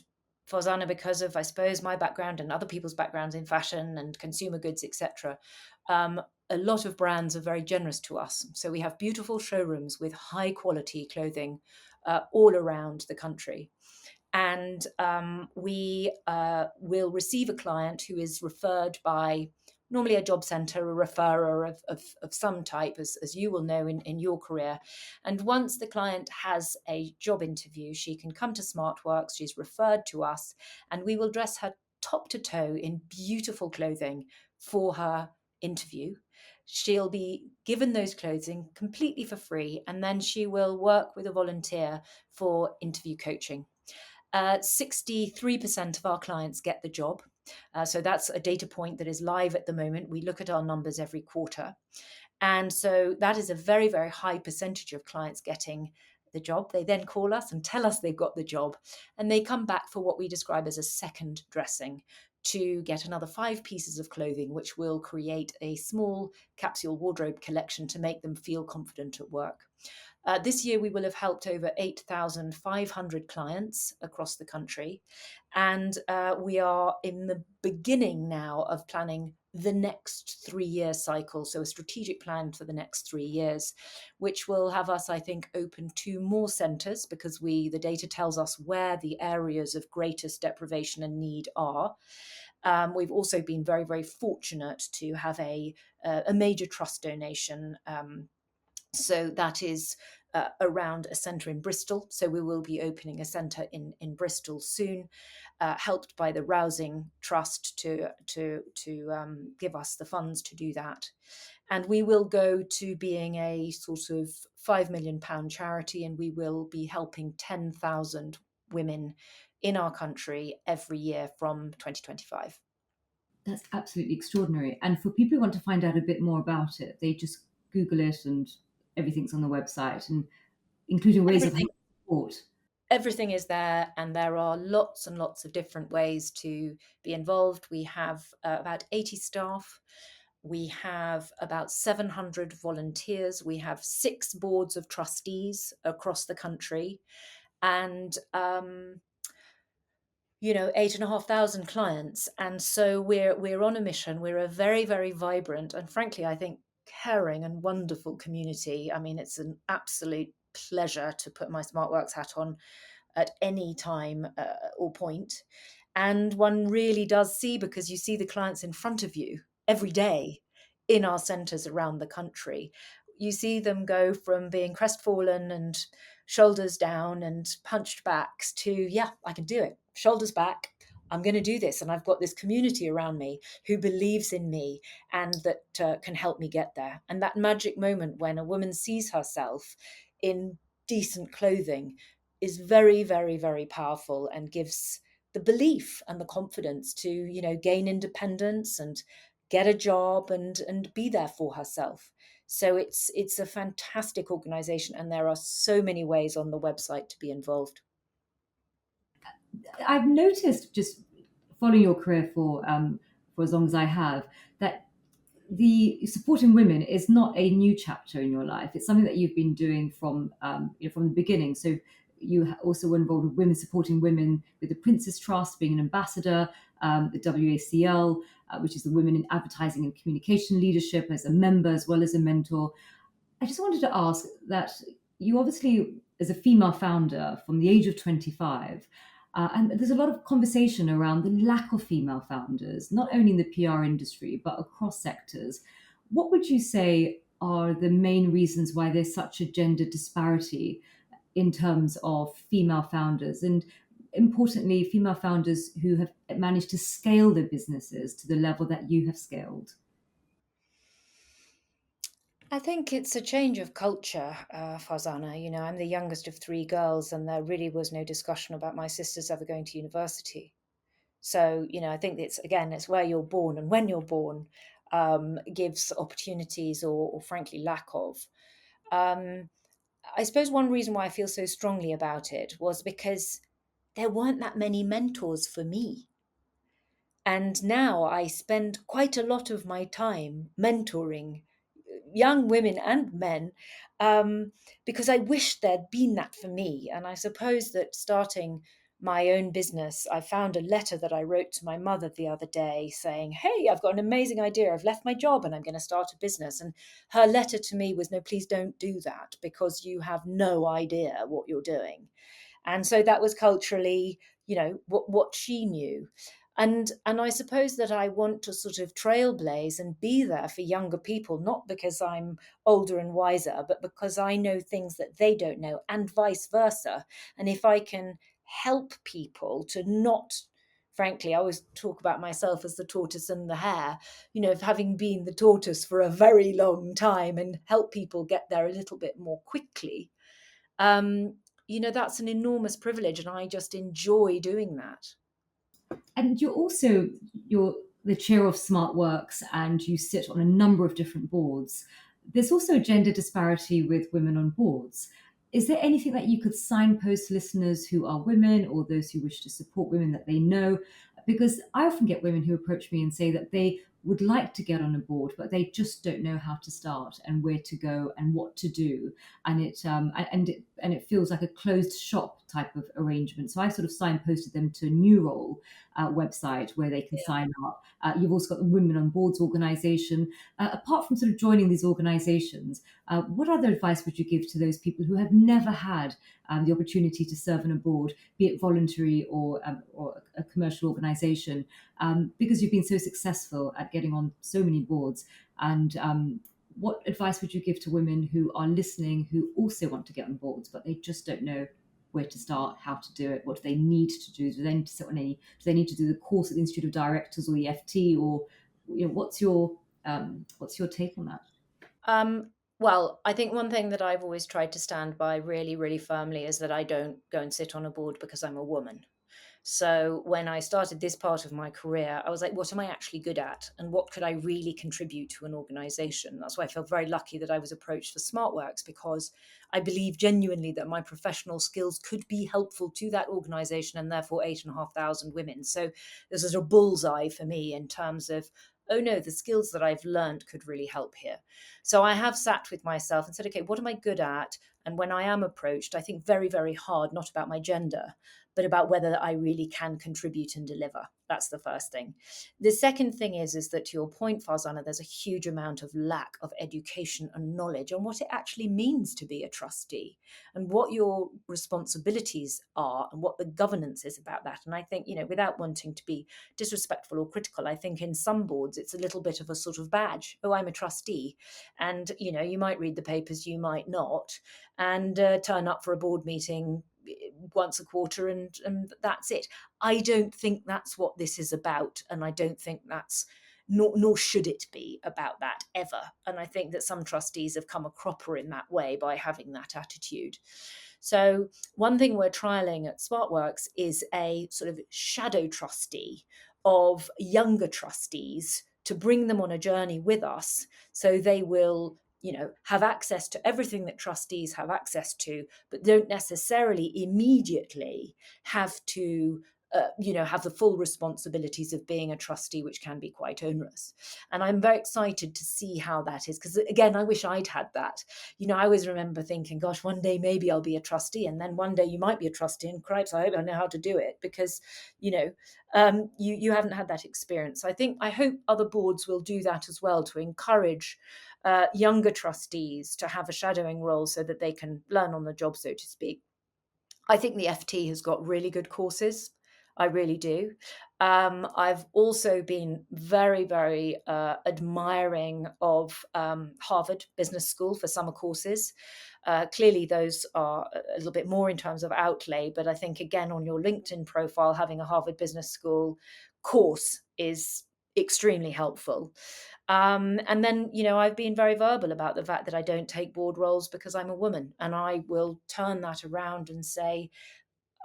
Farzana, because of, I suppose, my background and other people's backgrounds in fashion and consumer goods, etc., a lot of brands are very generous to us. So we have beautiful showrooms with high quality clothing all around the country. And we will receive a client who is referred by normally a job centre, a referrer of some type, as you will know in your career. And once the client has a job interview, she can come to SmartWorks, she's referred to us, and we will dress her top to toe in beautiful clothing for her interview. She'll be given those clothing completely for free, and then she will work with a volunteer for interview coaching. 63% of our clients get the job. So that's a data point that is live at the moment. We look at our numbers every quarter. And so that is a very, very high percentage of clients getting the job. They then call us and tell us they've got the job. And they come back for what we describe as a second dressing to get another 5 pieces of clothing, which will create a small capsule wardrobe collection to make them feel confident at work. This year, we will have helped over 8,500 clients across the country. And we are in the beginning now of planning the next 3-year cycle. So a strategic plan for the next 3 years, which will have us, I think, open 2 more centres because the data tells us where the areas of greatest deprivation and need are. We've also been very, very fortunate to have a major trust donation. So that is around a centre in Bristol. So we will be opening a centre in Bristol soon, helped by the Rousing Trust to give us the funds to do that. And we will go to being a sort of £5 million charity, and we will be helping 10,000 women in our country every year from 2025. That's absolutely extraordinary. And for people who want to find out a bit more about it, they just Google it and everything's on the website, and including ways of support. Everything is there, and there are lots and lots of different ways to be involved. We have about 80 staff. We have about 700 volunteers. We have 6 boards of trustees across the country, and 8,500 clients. And so we're on a mission. We're a very, very vibrant and, frankly, I think, caring and wonderful community. I mean, it's an absolute pleasure to put my SmartWorks hat on at any time or point. And one really does see, because you see the clients in front of you every day in our centres around the country. You see them go from being crestfallen and shoulders down and punched backs to, yeah, I can do it. Shoulders back. I'm going to do this. And I've got this community around me who believes in me and that can help me get there. And that magic moment when a woman sees herself in decent clothing is very, very, very powerful and gives the belief and the confidence to, gain independence and get a job and be there for herself. So it's a fantastic organization, and there are so many ways on the website to be involved. I've noticed, just following your career for as long as I have, that the supporting women is not a new chapter in your life. It's something that you've been doing from from the beginning. So you also were involved with women supporting women with the Prince's Trust, being an ambassador, the WACL, which is the Women in Advertising and Communication Leadership, as a member as well as a mentor. I just wanted to ask that you obviously, as a female founder from the age of 25, and there's a lot of conversation around the lack of female founders, not only in the PR industry, but across sectors. What would you say are the main reasons why there's such a gender disparity in terms of female founders? And importantly, female founders who have managed to scale their businesses to the level that you have scaled? I think it's a change of culture, Farzana. You know, I'm the youngest of three girls, and there really was no discussion about my sisters ever going to university. So, you know, I think it's again, it's where you're born and when you're born gives opportunities or frankly lack of. Um, I suppose one reason why I feel so strongly about it was because there weren't that many mentors for me. And now I spend quite a lot of my time mentoring young women and men um, because I wish there'd been that for me. And I suppose that starting my own business, I found a letter that I wrote to my mother the other day saying, "Hey, I've got an amazing idea. I've left my job and I'm going to start a business." And her letter to me was, "No, please don't do that because you have no idea what you're doing." And so that was culturally, you know, what she knew. And I suppose that I want to sort of trailblaze and be there for younger people, not because I'm older and wiser, but because I know things that they don't know, and vice versa. And if I can help people to not, frankly, I always talk about myself as the tortoise and the hare, you know, of having been the tortoise for a very long time and help people get there a little bit more quickly, um, you know, that's an enormous privilege, and I just enjoy doing that. And you're the chair of SmartWorks, and you sit on a number of different boards. There's also gender disparity with women on boards. Is there anything that you could signpost listeners who are women or those who wish to support women that they know? Because I often get women who approach me and say that they would like to get on a board, but they just don't know how to start and where to go and what to do, and it feels like a closed shop type of arrangement. So I sort of signposted them to a new role website where they can sign up. You've also got the Women on Boards organization. Apart from sort of joining these organizations, what other advice would you give to those people who have never had the opportunity to serve on a board, be it voluntary or a commercial organization, because you've been so successful at getting on so many boards? And what advice would you give to women who are listening who also want to get on boards, but they just don't know where to start, how to do it, what do they need to do? Do they need to sit on any? Do they need to do the course at the Institute of Directors or the FT, or what's your take on that? Um, well, I think one thing that I've always tried to stand by really, really firmly is that I don't go and sit on a board because I'm a woman. So when I started this part of my career, I was like, what am I actually good at? And what could I really contribute to an organization? That's why I felt very lucky that I was approached for SmartWorks, because I believe genuinely that my professional skills could be helpful to that organization and therefore 8,500 women. So this is a bullseye for me in terms of, oh no, the skills that I've learned could really help here. So I have sat with myself and said, okay, what am I good at? And when I am approached, I think very, very hard, not about my gender, but about whether I really can contribute and deliver. That's the first thing. The second thing is that to your point, Farzana, there's a huge amount of lack of education and knowledge on what it actually means to be a trustee and what your responsibilities are and what the governance is about that. And I think, you know, without wanting to be disrespectful or critical, I think in some boards it's a little bit of a sort of badge. Oh, I'm a trustee. And, you know, you might read the papers, you might not, and turn up for a board meeting once a quarter, and that's it. I don't think that's what this is about, and I don't think that's nor should it be about that ever. And I think that some trustees have come a cropper in that way by having that attitude. So one thing we're trialing at SmartWorks is a sort of shadow trustee of younger trustees to bring them on a journey with us, so they will, you know, have access to everything that trustees have access to, but don't necessarily immediately have to, you know, have the full responsibilities of being a trustee, which can be quite onerous. And I'm very excited to see how that is, because again, I wish I'd had that. You know, I always remember thinking, gosh, one day maybe I'll be a trustee, and then one day you might be a trustee, and cripes, I hope I know how to do it, because, you know, you haven't had that experience. I hope other boards will do that as well, to encourage younger trustees to have a shadowing role so that they can learn on the job, so to speak. I think the FT has got really good courses. I really do. I've also been very, very admiring of Harvard Business School for summer courses. Clearly, those are a little bit more in terms of outlay, but I think, again, on your LinkedIn profile, having a Harvard Business School course is extremely helpful. And then, I've been very verbal about the fact that I don't take board roles because I'm a woman. And I will turn that around and say,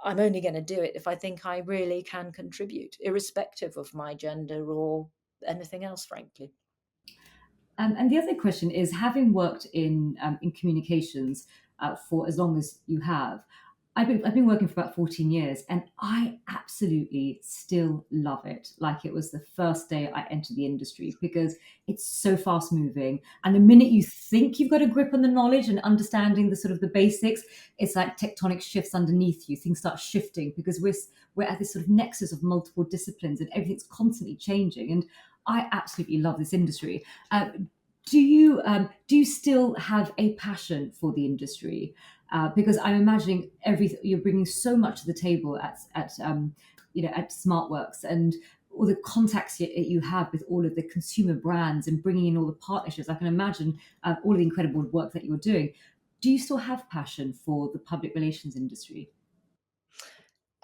I'm only going to do it if I think I really can contribute, irrespective of my gender or anything else, frankly. And the other question is, having worked in communications for as long as you have, I've been working for about 14 years, and I absolutely still love it. Like it was the first day I entered the industry, because it's so fast moving. And the minute you think you've got a grip on the knowledge and understanding the sort of the basics, it's like tectonic shifts underneath you. Things start shifting because we're at this sort of nexus of multiple disciplines, and everything's constantly changing. And I absolutely love this industry. Do you still have a passion for the industry? Because I'm imagining you're bringing so much to the table at SmartWorks, and all the contacts you have with all of the consumer brands and bringing in all the partnerships. I can imagine all the incredible work that you're doing. Do you still have passion for the public relations industry?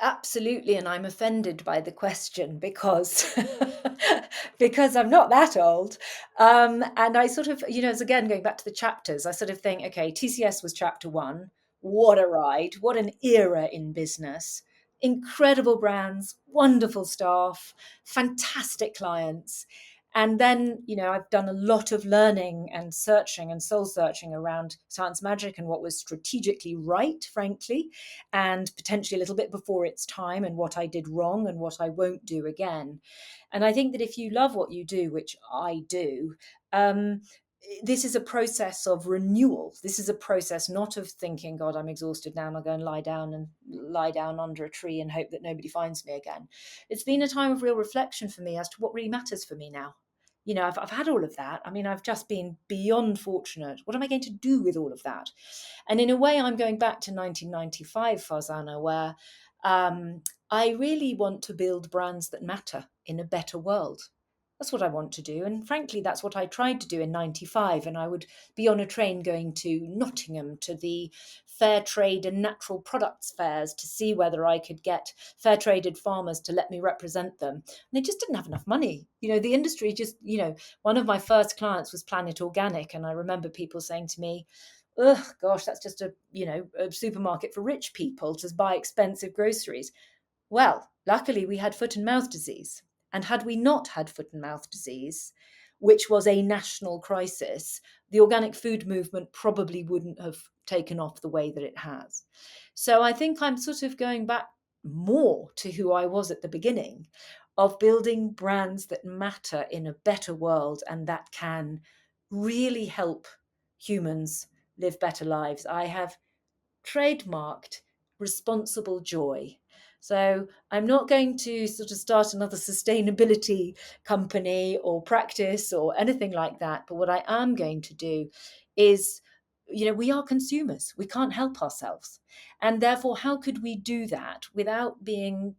Absolutely, and I'm offended by the question because because I'm not that old. And I sort of, as again going back to the chapters, I sort of think, okay, TCS was chapter one. What a ride! What an era in business! Incredible brands, wonderful staff, fantastic clients. And then, I've done a lot of learning and searching and soul searching around science magic and what was strategically right, frankly, and potentially a little bit before its time, and what I did wrong and what I won't do again. And I think that if you love what you do, which I do, this is a process of renewal. This is a process not of thinking, God, I'm exhausted now and I'll go and lie down under a tree and hope that nobody finds me again. It's been a time of real reflection for me as to what really matters for me now. I've had all of that. I mean, I've just been beyond fortunate. What am I going to do with all of that? And in a way, I'm going back to 1995, Farzana, where I really want to build brands that matter in a better world. That's what I want to do. And frankly, that's what I tried to do in 95. And I would be on a train going to Nottingham to the fair trade and natural products fairs to see whether I could get fair traded farmers to let me represent them. And they just didn't have enough money. The industry just, one of my first clients was Planet Organic. And I remember people saying to me, oh gosh, that's just a supermarket for rich people to buy expensive groceries. Well, luckily we had foot and mouth disease. And had we not had foot and mouth disease, which was a national crisis, the organic food movement probably wouldn't have taken off the way that it has. So I think I'm sort of going back more to who I was at the beginning, of building brands that matter in a better world and that can really help humans live better lives. I have trademarked responsible joy. So I'm not going to sort of start another sustainability company or practice or anything like that. But what I am going to do is, we are consumers. We can't help ourselves. And therefore, how could we do that without being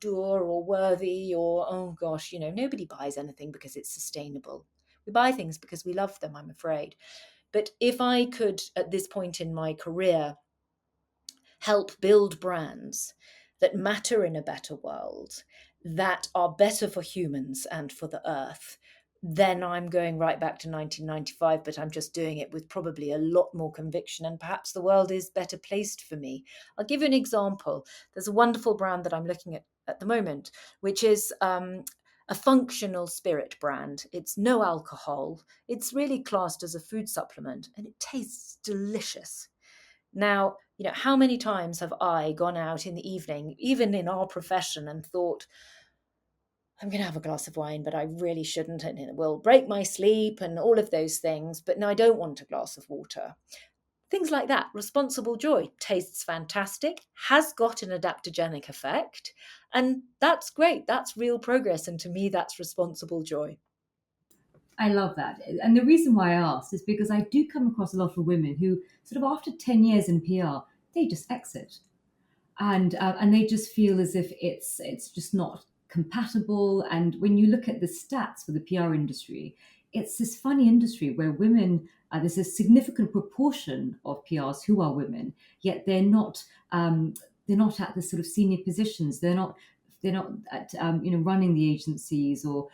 dour or worthy or, oh gosh, nobody buys anything because it's sustainable. We buy things because we love them, I'm afraid. But if I could, at this point in my career, help build brands that matter in a better world, that are better for humans and for the earth, then I'm going right back to 1995, but I'm just doing it with probably a lot more conviction, and perhaps the world is better placed for me. I'll give you an example. There's a wonderful brand that I'm looking at the moment, which is a functional spirit brand. It's no alcohol. It's really classed as a food supplement, and it tastes delicious. Now, how many times have I gone out in the evening, even in our profession, and thought, I'm going to have a glass of wine, but I really shouldn't, and it will break my sleep and all of those things. But no, I don't want a glass of water. Things like that. Responsible joy tastes fantastic, has got an adaptogenic effect, and that's great. That's real progress. And to me, that's responsible joy. I love that. And the reason why I asked is because I do come across a lot of women who, sort of after 10 years in PR, they just exit. And they just feel as if it's just not compatible. And when you look at the stats for the PR industry, it's this funny industry where women, there's a significant proportion of PRs who are women, yet they're not at the sort of senior positions. They're not they're not at, running the agencies, or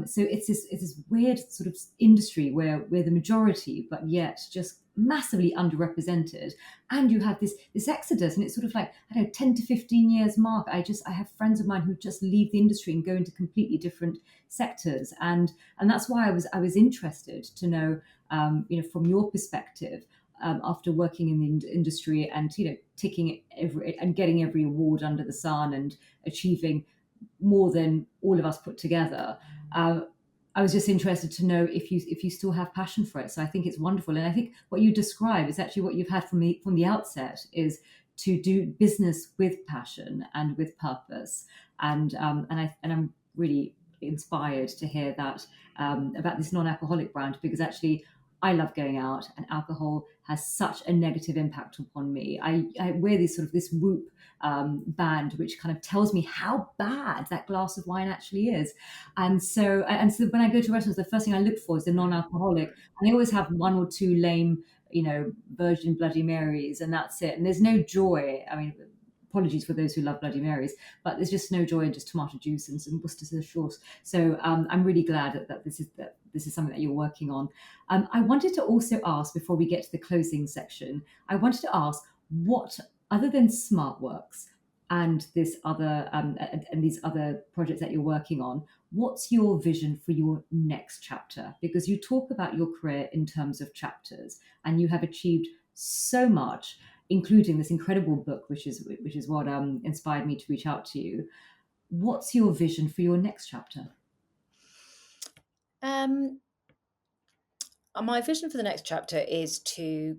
so it's this weird sort of industry where we're the majority, but yet just massively underrepresented. And you have this exodus, and it's sort of like, I don't know, 10 to 15 years mark. I have friends of mine who just leave the industry and go into completely different sectors, and that's why I was interested to know, from your perspective, after working in the industry, and ticking every and getting every award under the sun, and achieving more than all of us put together. I was just interested to know if you still have passion for it. So I think it's wonderful, and I think what you describe is actually what you've had from the outset, is to do business with passion and with purpose. And I'm really inspired to hear that, about this non-alcoholic brand, because actually I love going out, and alcohol has such a negative impact upon me. I wear this Whoop band, which kind of tells me how bad that glass of wine actually is. And so when I go to restaurants, the first thing I look for is the non-alcoholic, and they always have one or two lame, virgin Bloody Marys, and that's it. And there's no joy. I mean, apologies for those who love Bloody Marys, but there's just no joy in just tomato juice and some Worcestershire sauce. So I'm really glad that this is something that you're working on. I wanted to also ask, before we get to the closing section, I wanted to ask, what, other than SmartWorks and this other and these other projects that you're working on, what's your vision for your next chapter? Because you talk about your career in terms of chapters, and you have achieved so much, including this incredible book, which is what inspired me to reach out to you. What's your vision for your next chapter? Um, my vision for the next chapter is to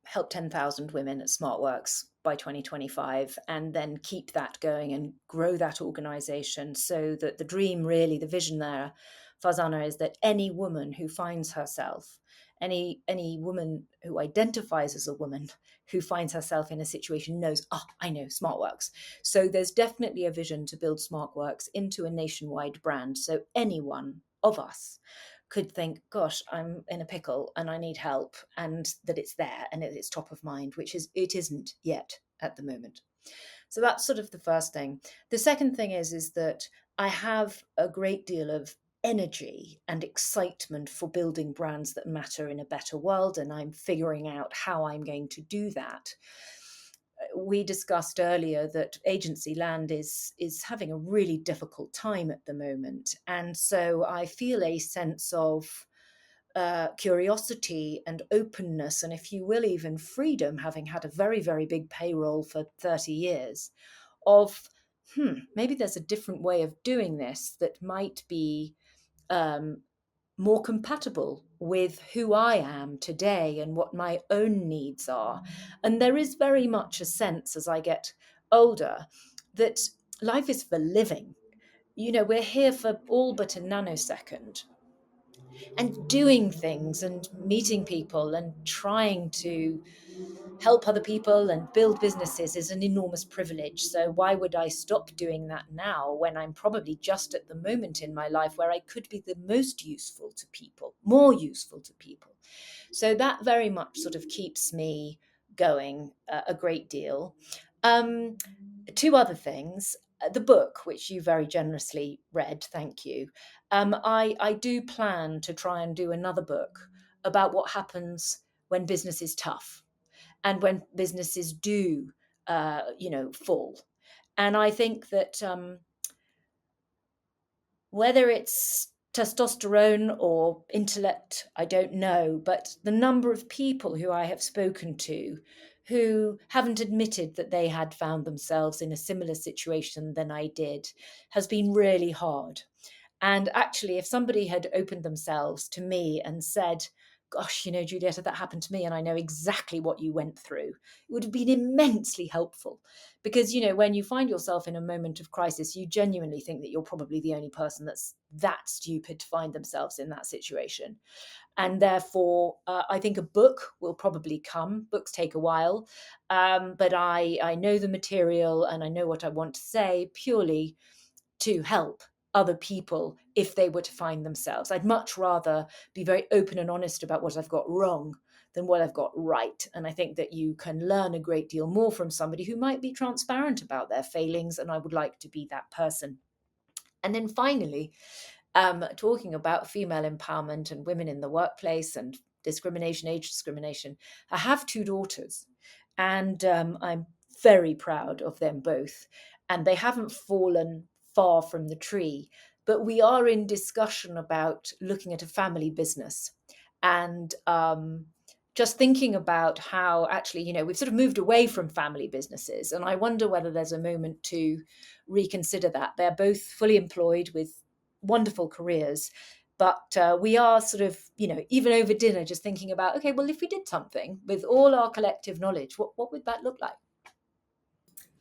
help 10,000 women at SmartWorks by 2025, and then keep that going and grow that organization, so that the dream, really, the vision there, Farzana, is that any woman who finds herself, any woman who identifies as a woman who finds herself in a situation, knows, oh, I know SmartWorks. So there's definitely a vision to build SmartWorks into a nationwide brand, so any one of us could think, gosh, I'm in a pickle and I need help, and that it's there and it's top of mind, which it isn't yet at the moment. So that's sort of the first thing. The second thing is that I have a great deal of energy and excitement for building brands that matter in a better world, and I'm figuring out how I'm going to do that. We discussed earlier that agency land is having a really difficult time at the moment, and so I feel a sense of curiosity and openness, and, if you will, even freedom, having had a very, very big payroll for 30 years, of maybe there's a different way of doing this that might be um, more compatible with who I am today and what my own needs are. And there is very much a sense, as I get older, that life is for living. We're here for all but a nanosecond, and doing things and meeting people and trying to help other people and build businesses is an enormous privilege. So why would I stop doing that now, when I'm probably just at the moment in my life where I could be the most useful to people, more useful to people? So that very much sort of keeps me going a great deal. Two other things. The book, which you very generously read, thank you. I do plan to try and do another book about what happens when business is tough, and when businesses do, fall. And I think that whether it's testosterone or intellect, I don't know, but the number of people who I have spoken to who haven't admitted that they had found themselves in a similar situation than I did has been really hard. And actually, if somebody had opened themselves to me and said, gosh, Julietta, that happened to me and I know exactly what you went through, it would have been immensely helpful. Because, when you find yourself in a moment of crisis, you genuinely think that you're probably the only person that's that stupid to find themselves in that situation. And therefore, I think a book will probably come. Books take a while. But I know the material and I know what I want to say, purely to help other people if they were to find themselves. I'd much rather be very open and honest about what I've got wrong than what I've got right. And I think that you can learn a great deal more from somebody who might be transparent about their failings, and I would like to be that person. And then finally, talking about female empowerment and women in the workplace and discrimination, age discrimination, I have two daughters, and I'm very proud of them both. And they haven't fallen far from the tree, but we are in discussion about looking at a family business and just thinking about how actually, we've sort of moved away from family businesses. And I wonder whether there's a moment to reconsider that. They're both fully employed with wonderful careers. But we are sort of, even over dinner, just thinking about, okay, well, if we did something with all our collective knowledge, what would that look like?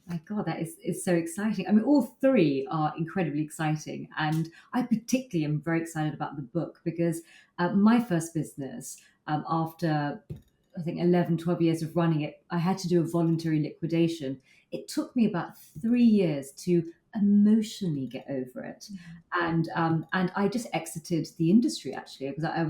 My God, that is so exciting. I mean, all three are incredibly exciting. And I particularly am very excited about the book because my first business, after I think 11, 12 years of running it, I had to do a voluntary liquidation. It took me about 3 years to emotionally get over it. And I just exited the industry actually because I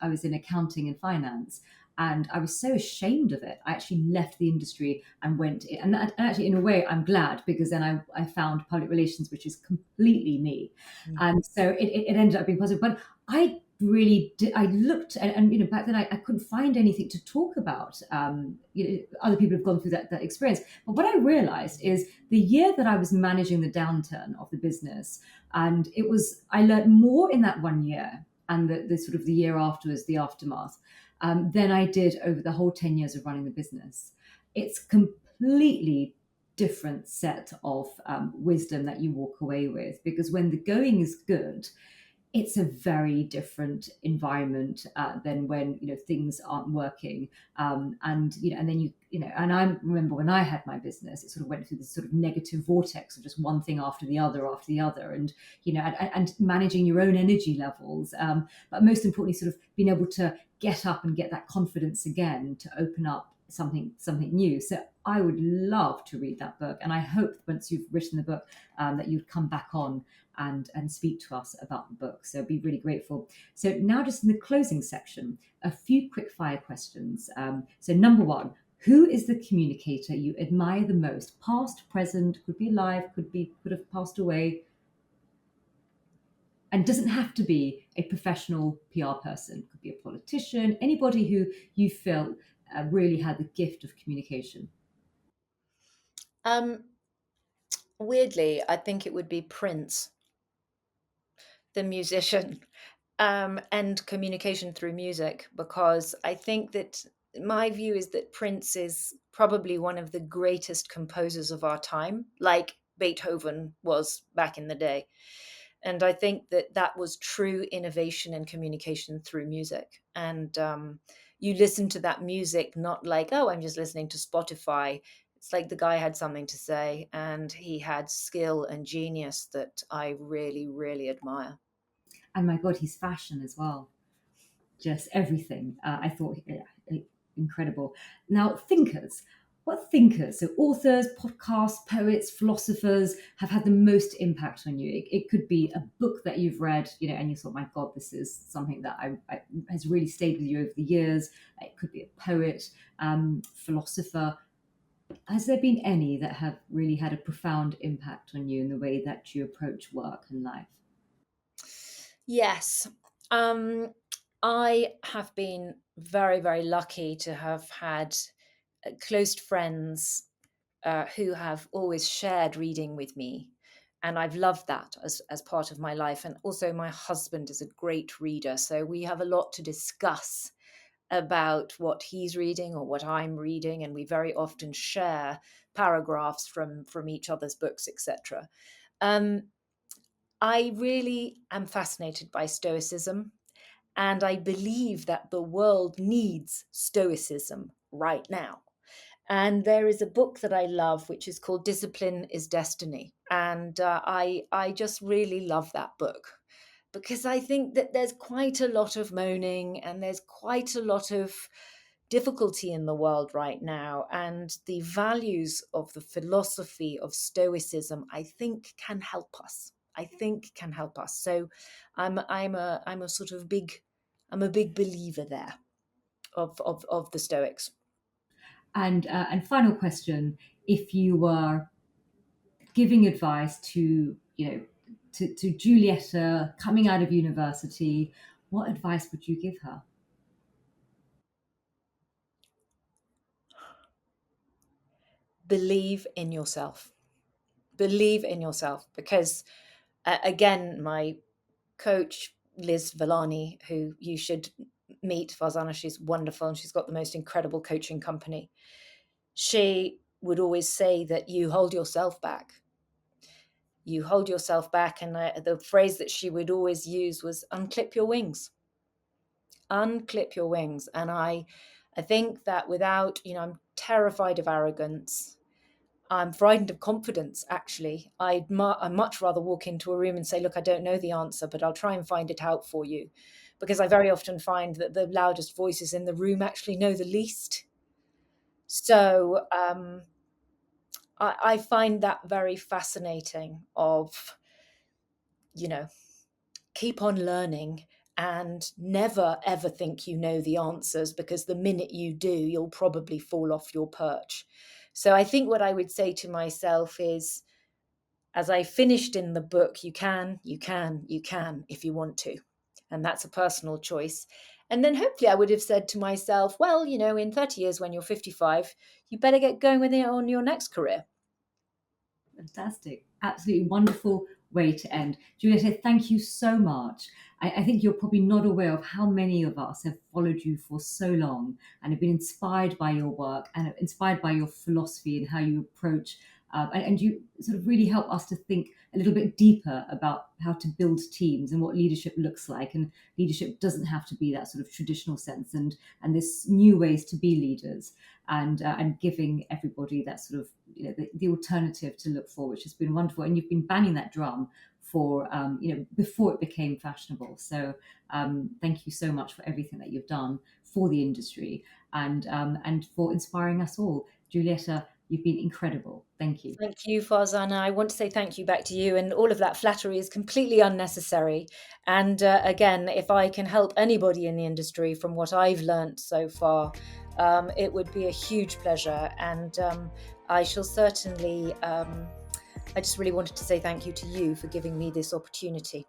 was in accounting and finance. And I was so ashamed of it. I actually left the industry and went, and actually, in a way, I'm glad because then I found public relations, which is completely me. Mm. And so it ended up being positive. But I really did, I looked, and back then I couldn't find anything to talk about. Other people have gone through that experience. But what I realized is the year that I was managing the downturn of the business, and I learned more in that 1 year and the sort of the year afterwards, the aftermath, than I did over the whole 10 years of running the business. It's completely different set of wisdom that you walk away with because when the going is good, it's a very different environment than when things aren't working, and then and I remember when I had my business, it sort of went through this sort of negative vortex of just one thing after the other, and and managing your own energy levels, but most importantly, sort of being able to get up and get that confidence again to open up something new. So I would love to read that book, and I hope once you've written the book that you'd come back on and speak to us about the book. So I'd be really grateful. So now just in the closing section, a few quick fire questions. So number one, who is the communicator you admire the most? Past, present, could be alive, could have passed away, and doesn't have to be a professional PR person. Could be a politician, anybody who you feel really had the gift of communication. Um, Weirdly, I think it would be Prince, the musician, and communication through music, because I think that my view is that Prince is probably one of the greatest composers of our time, like Beethoven was back in the day. And I think that that was true innovation and communication through music. And you listen to that music not like, oh, I'm just listening to Spotify. It's like the guy had something to say, and he had skill and genius that I really, really admire. And my God, he's fashion as well. Just everything. I thought incredible. Now, thinkers. What thinkers, so authors, podcasts, poets, philosophers, have had the most impact on you? It could be a book that you've read, and you thought, my God, this is something that has really stayed with you over the years. It could be a poet, philosopher. Has there been any that have really had a profound impact on you in the way that you approach work and life? Yes. Um, I have been very, very lucky to have had close friends who have always shared reading with me. And I've loved that as part of my life. And also, my husband is a great reader. So we have a lot to discuss about what he's reading or what I'm reading. And we very often share paragraphs from each other's books, etc. Um, I really am fascinated by Stoicism. And I believe that the world needs Stoicism right now. And there is a book that I love, which is called Discipline is Destiny. And I just really love that book because I think that there's quite a lot of moaning and there's quite a lot of difficulty in the world right now. And the values of the philosophy of Stoicism, I think, can help us. I think can help us. So I'm a sort of big I'm a big believer there. of the Stoics. And final question: if you were giving advice to, to Julietta coming out of university, what advice would you give her? Believe in yourself. Believe in yourself, because again, my coach Liz Villani, who you should meet, Farzana, she's wonderful and she's got the most incredible coaching company. She would always say that you hold yourself back. You hold yourself back, and the phrase that she would always use was unclip your wings. Unclip your wings. And I think that without, I'm terrified of arrogance. I'm frightened of confidence, actually. I'd much rather walk into a room and say, look, I don't know the answer, but I'll try and find it out for you. Because I very often find that the loudest voices in the room actually know the least. So I find that very fascinating of, keep on learning and never, ever think you know the answers, because the minute you do, you'll probably fall off your perch. So I think what I would say to myself is, as I finished in the book, you can if you want to. And that's a personal choice. And then hopefully I would have said to myself, well, in 30 years when you're 55, you better get going with it on your next career. Fantastic. Absolutely wonderful way to end. Julietta, thank you so much. I think you're probably not aware of how many of us have followed you for so long and have been inspired by your work and inspired by your philosophy and how you approach. And you sort of really help us to think a little bit deeper about how to build teams and what leadership looks like. And leadership doesn't have to be that sort of traditional sense. And there's new ways to be leaders, and giving everybody that sort of, the alternative to look for, which has been wonderful. And you've been banging that drum for before it became fashionable. So thank you so much for everything that you've done for the industry, and for inspiring us all. Julietta, you've been incredible. Thank you. Thank you, Farzana. I want to say thank you back to you. And all of that flattery is completely unnecessary. And again, if I can help anybody in the industry from what I've learnt so far, it would be a huge pleasure. And I shall certainly, I just really wanted to say thank you to you for giving me this opportunity.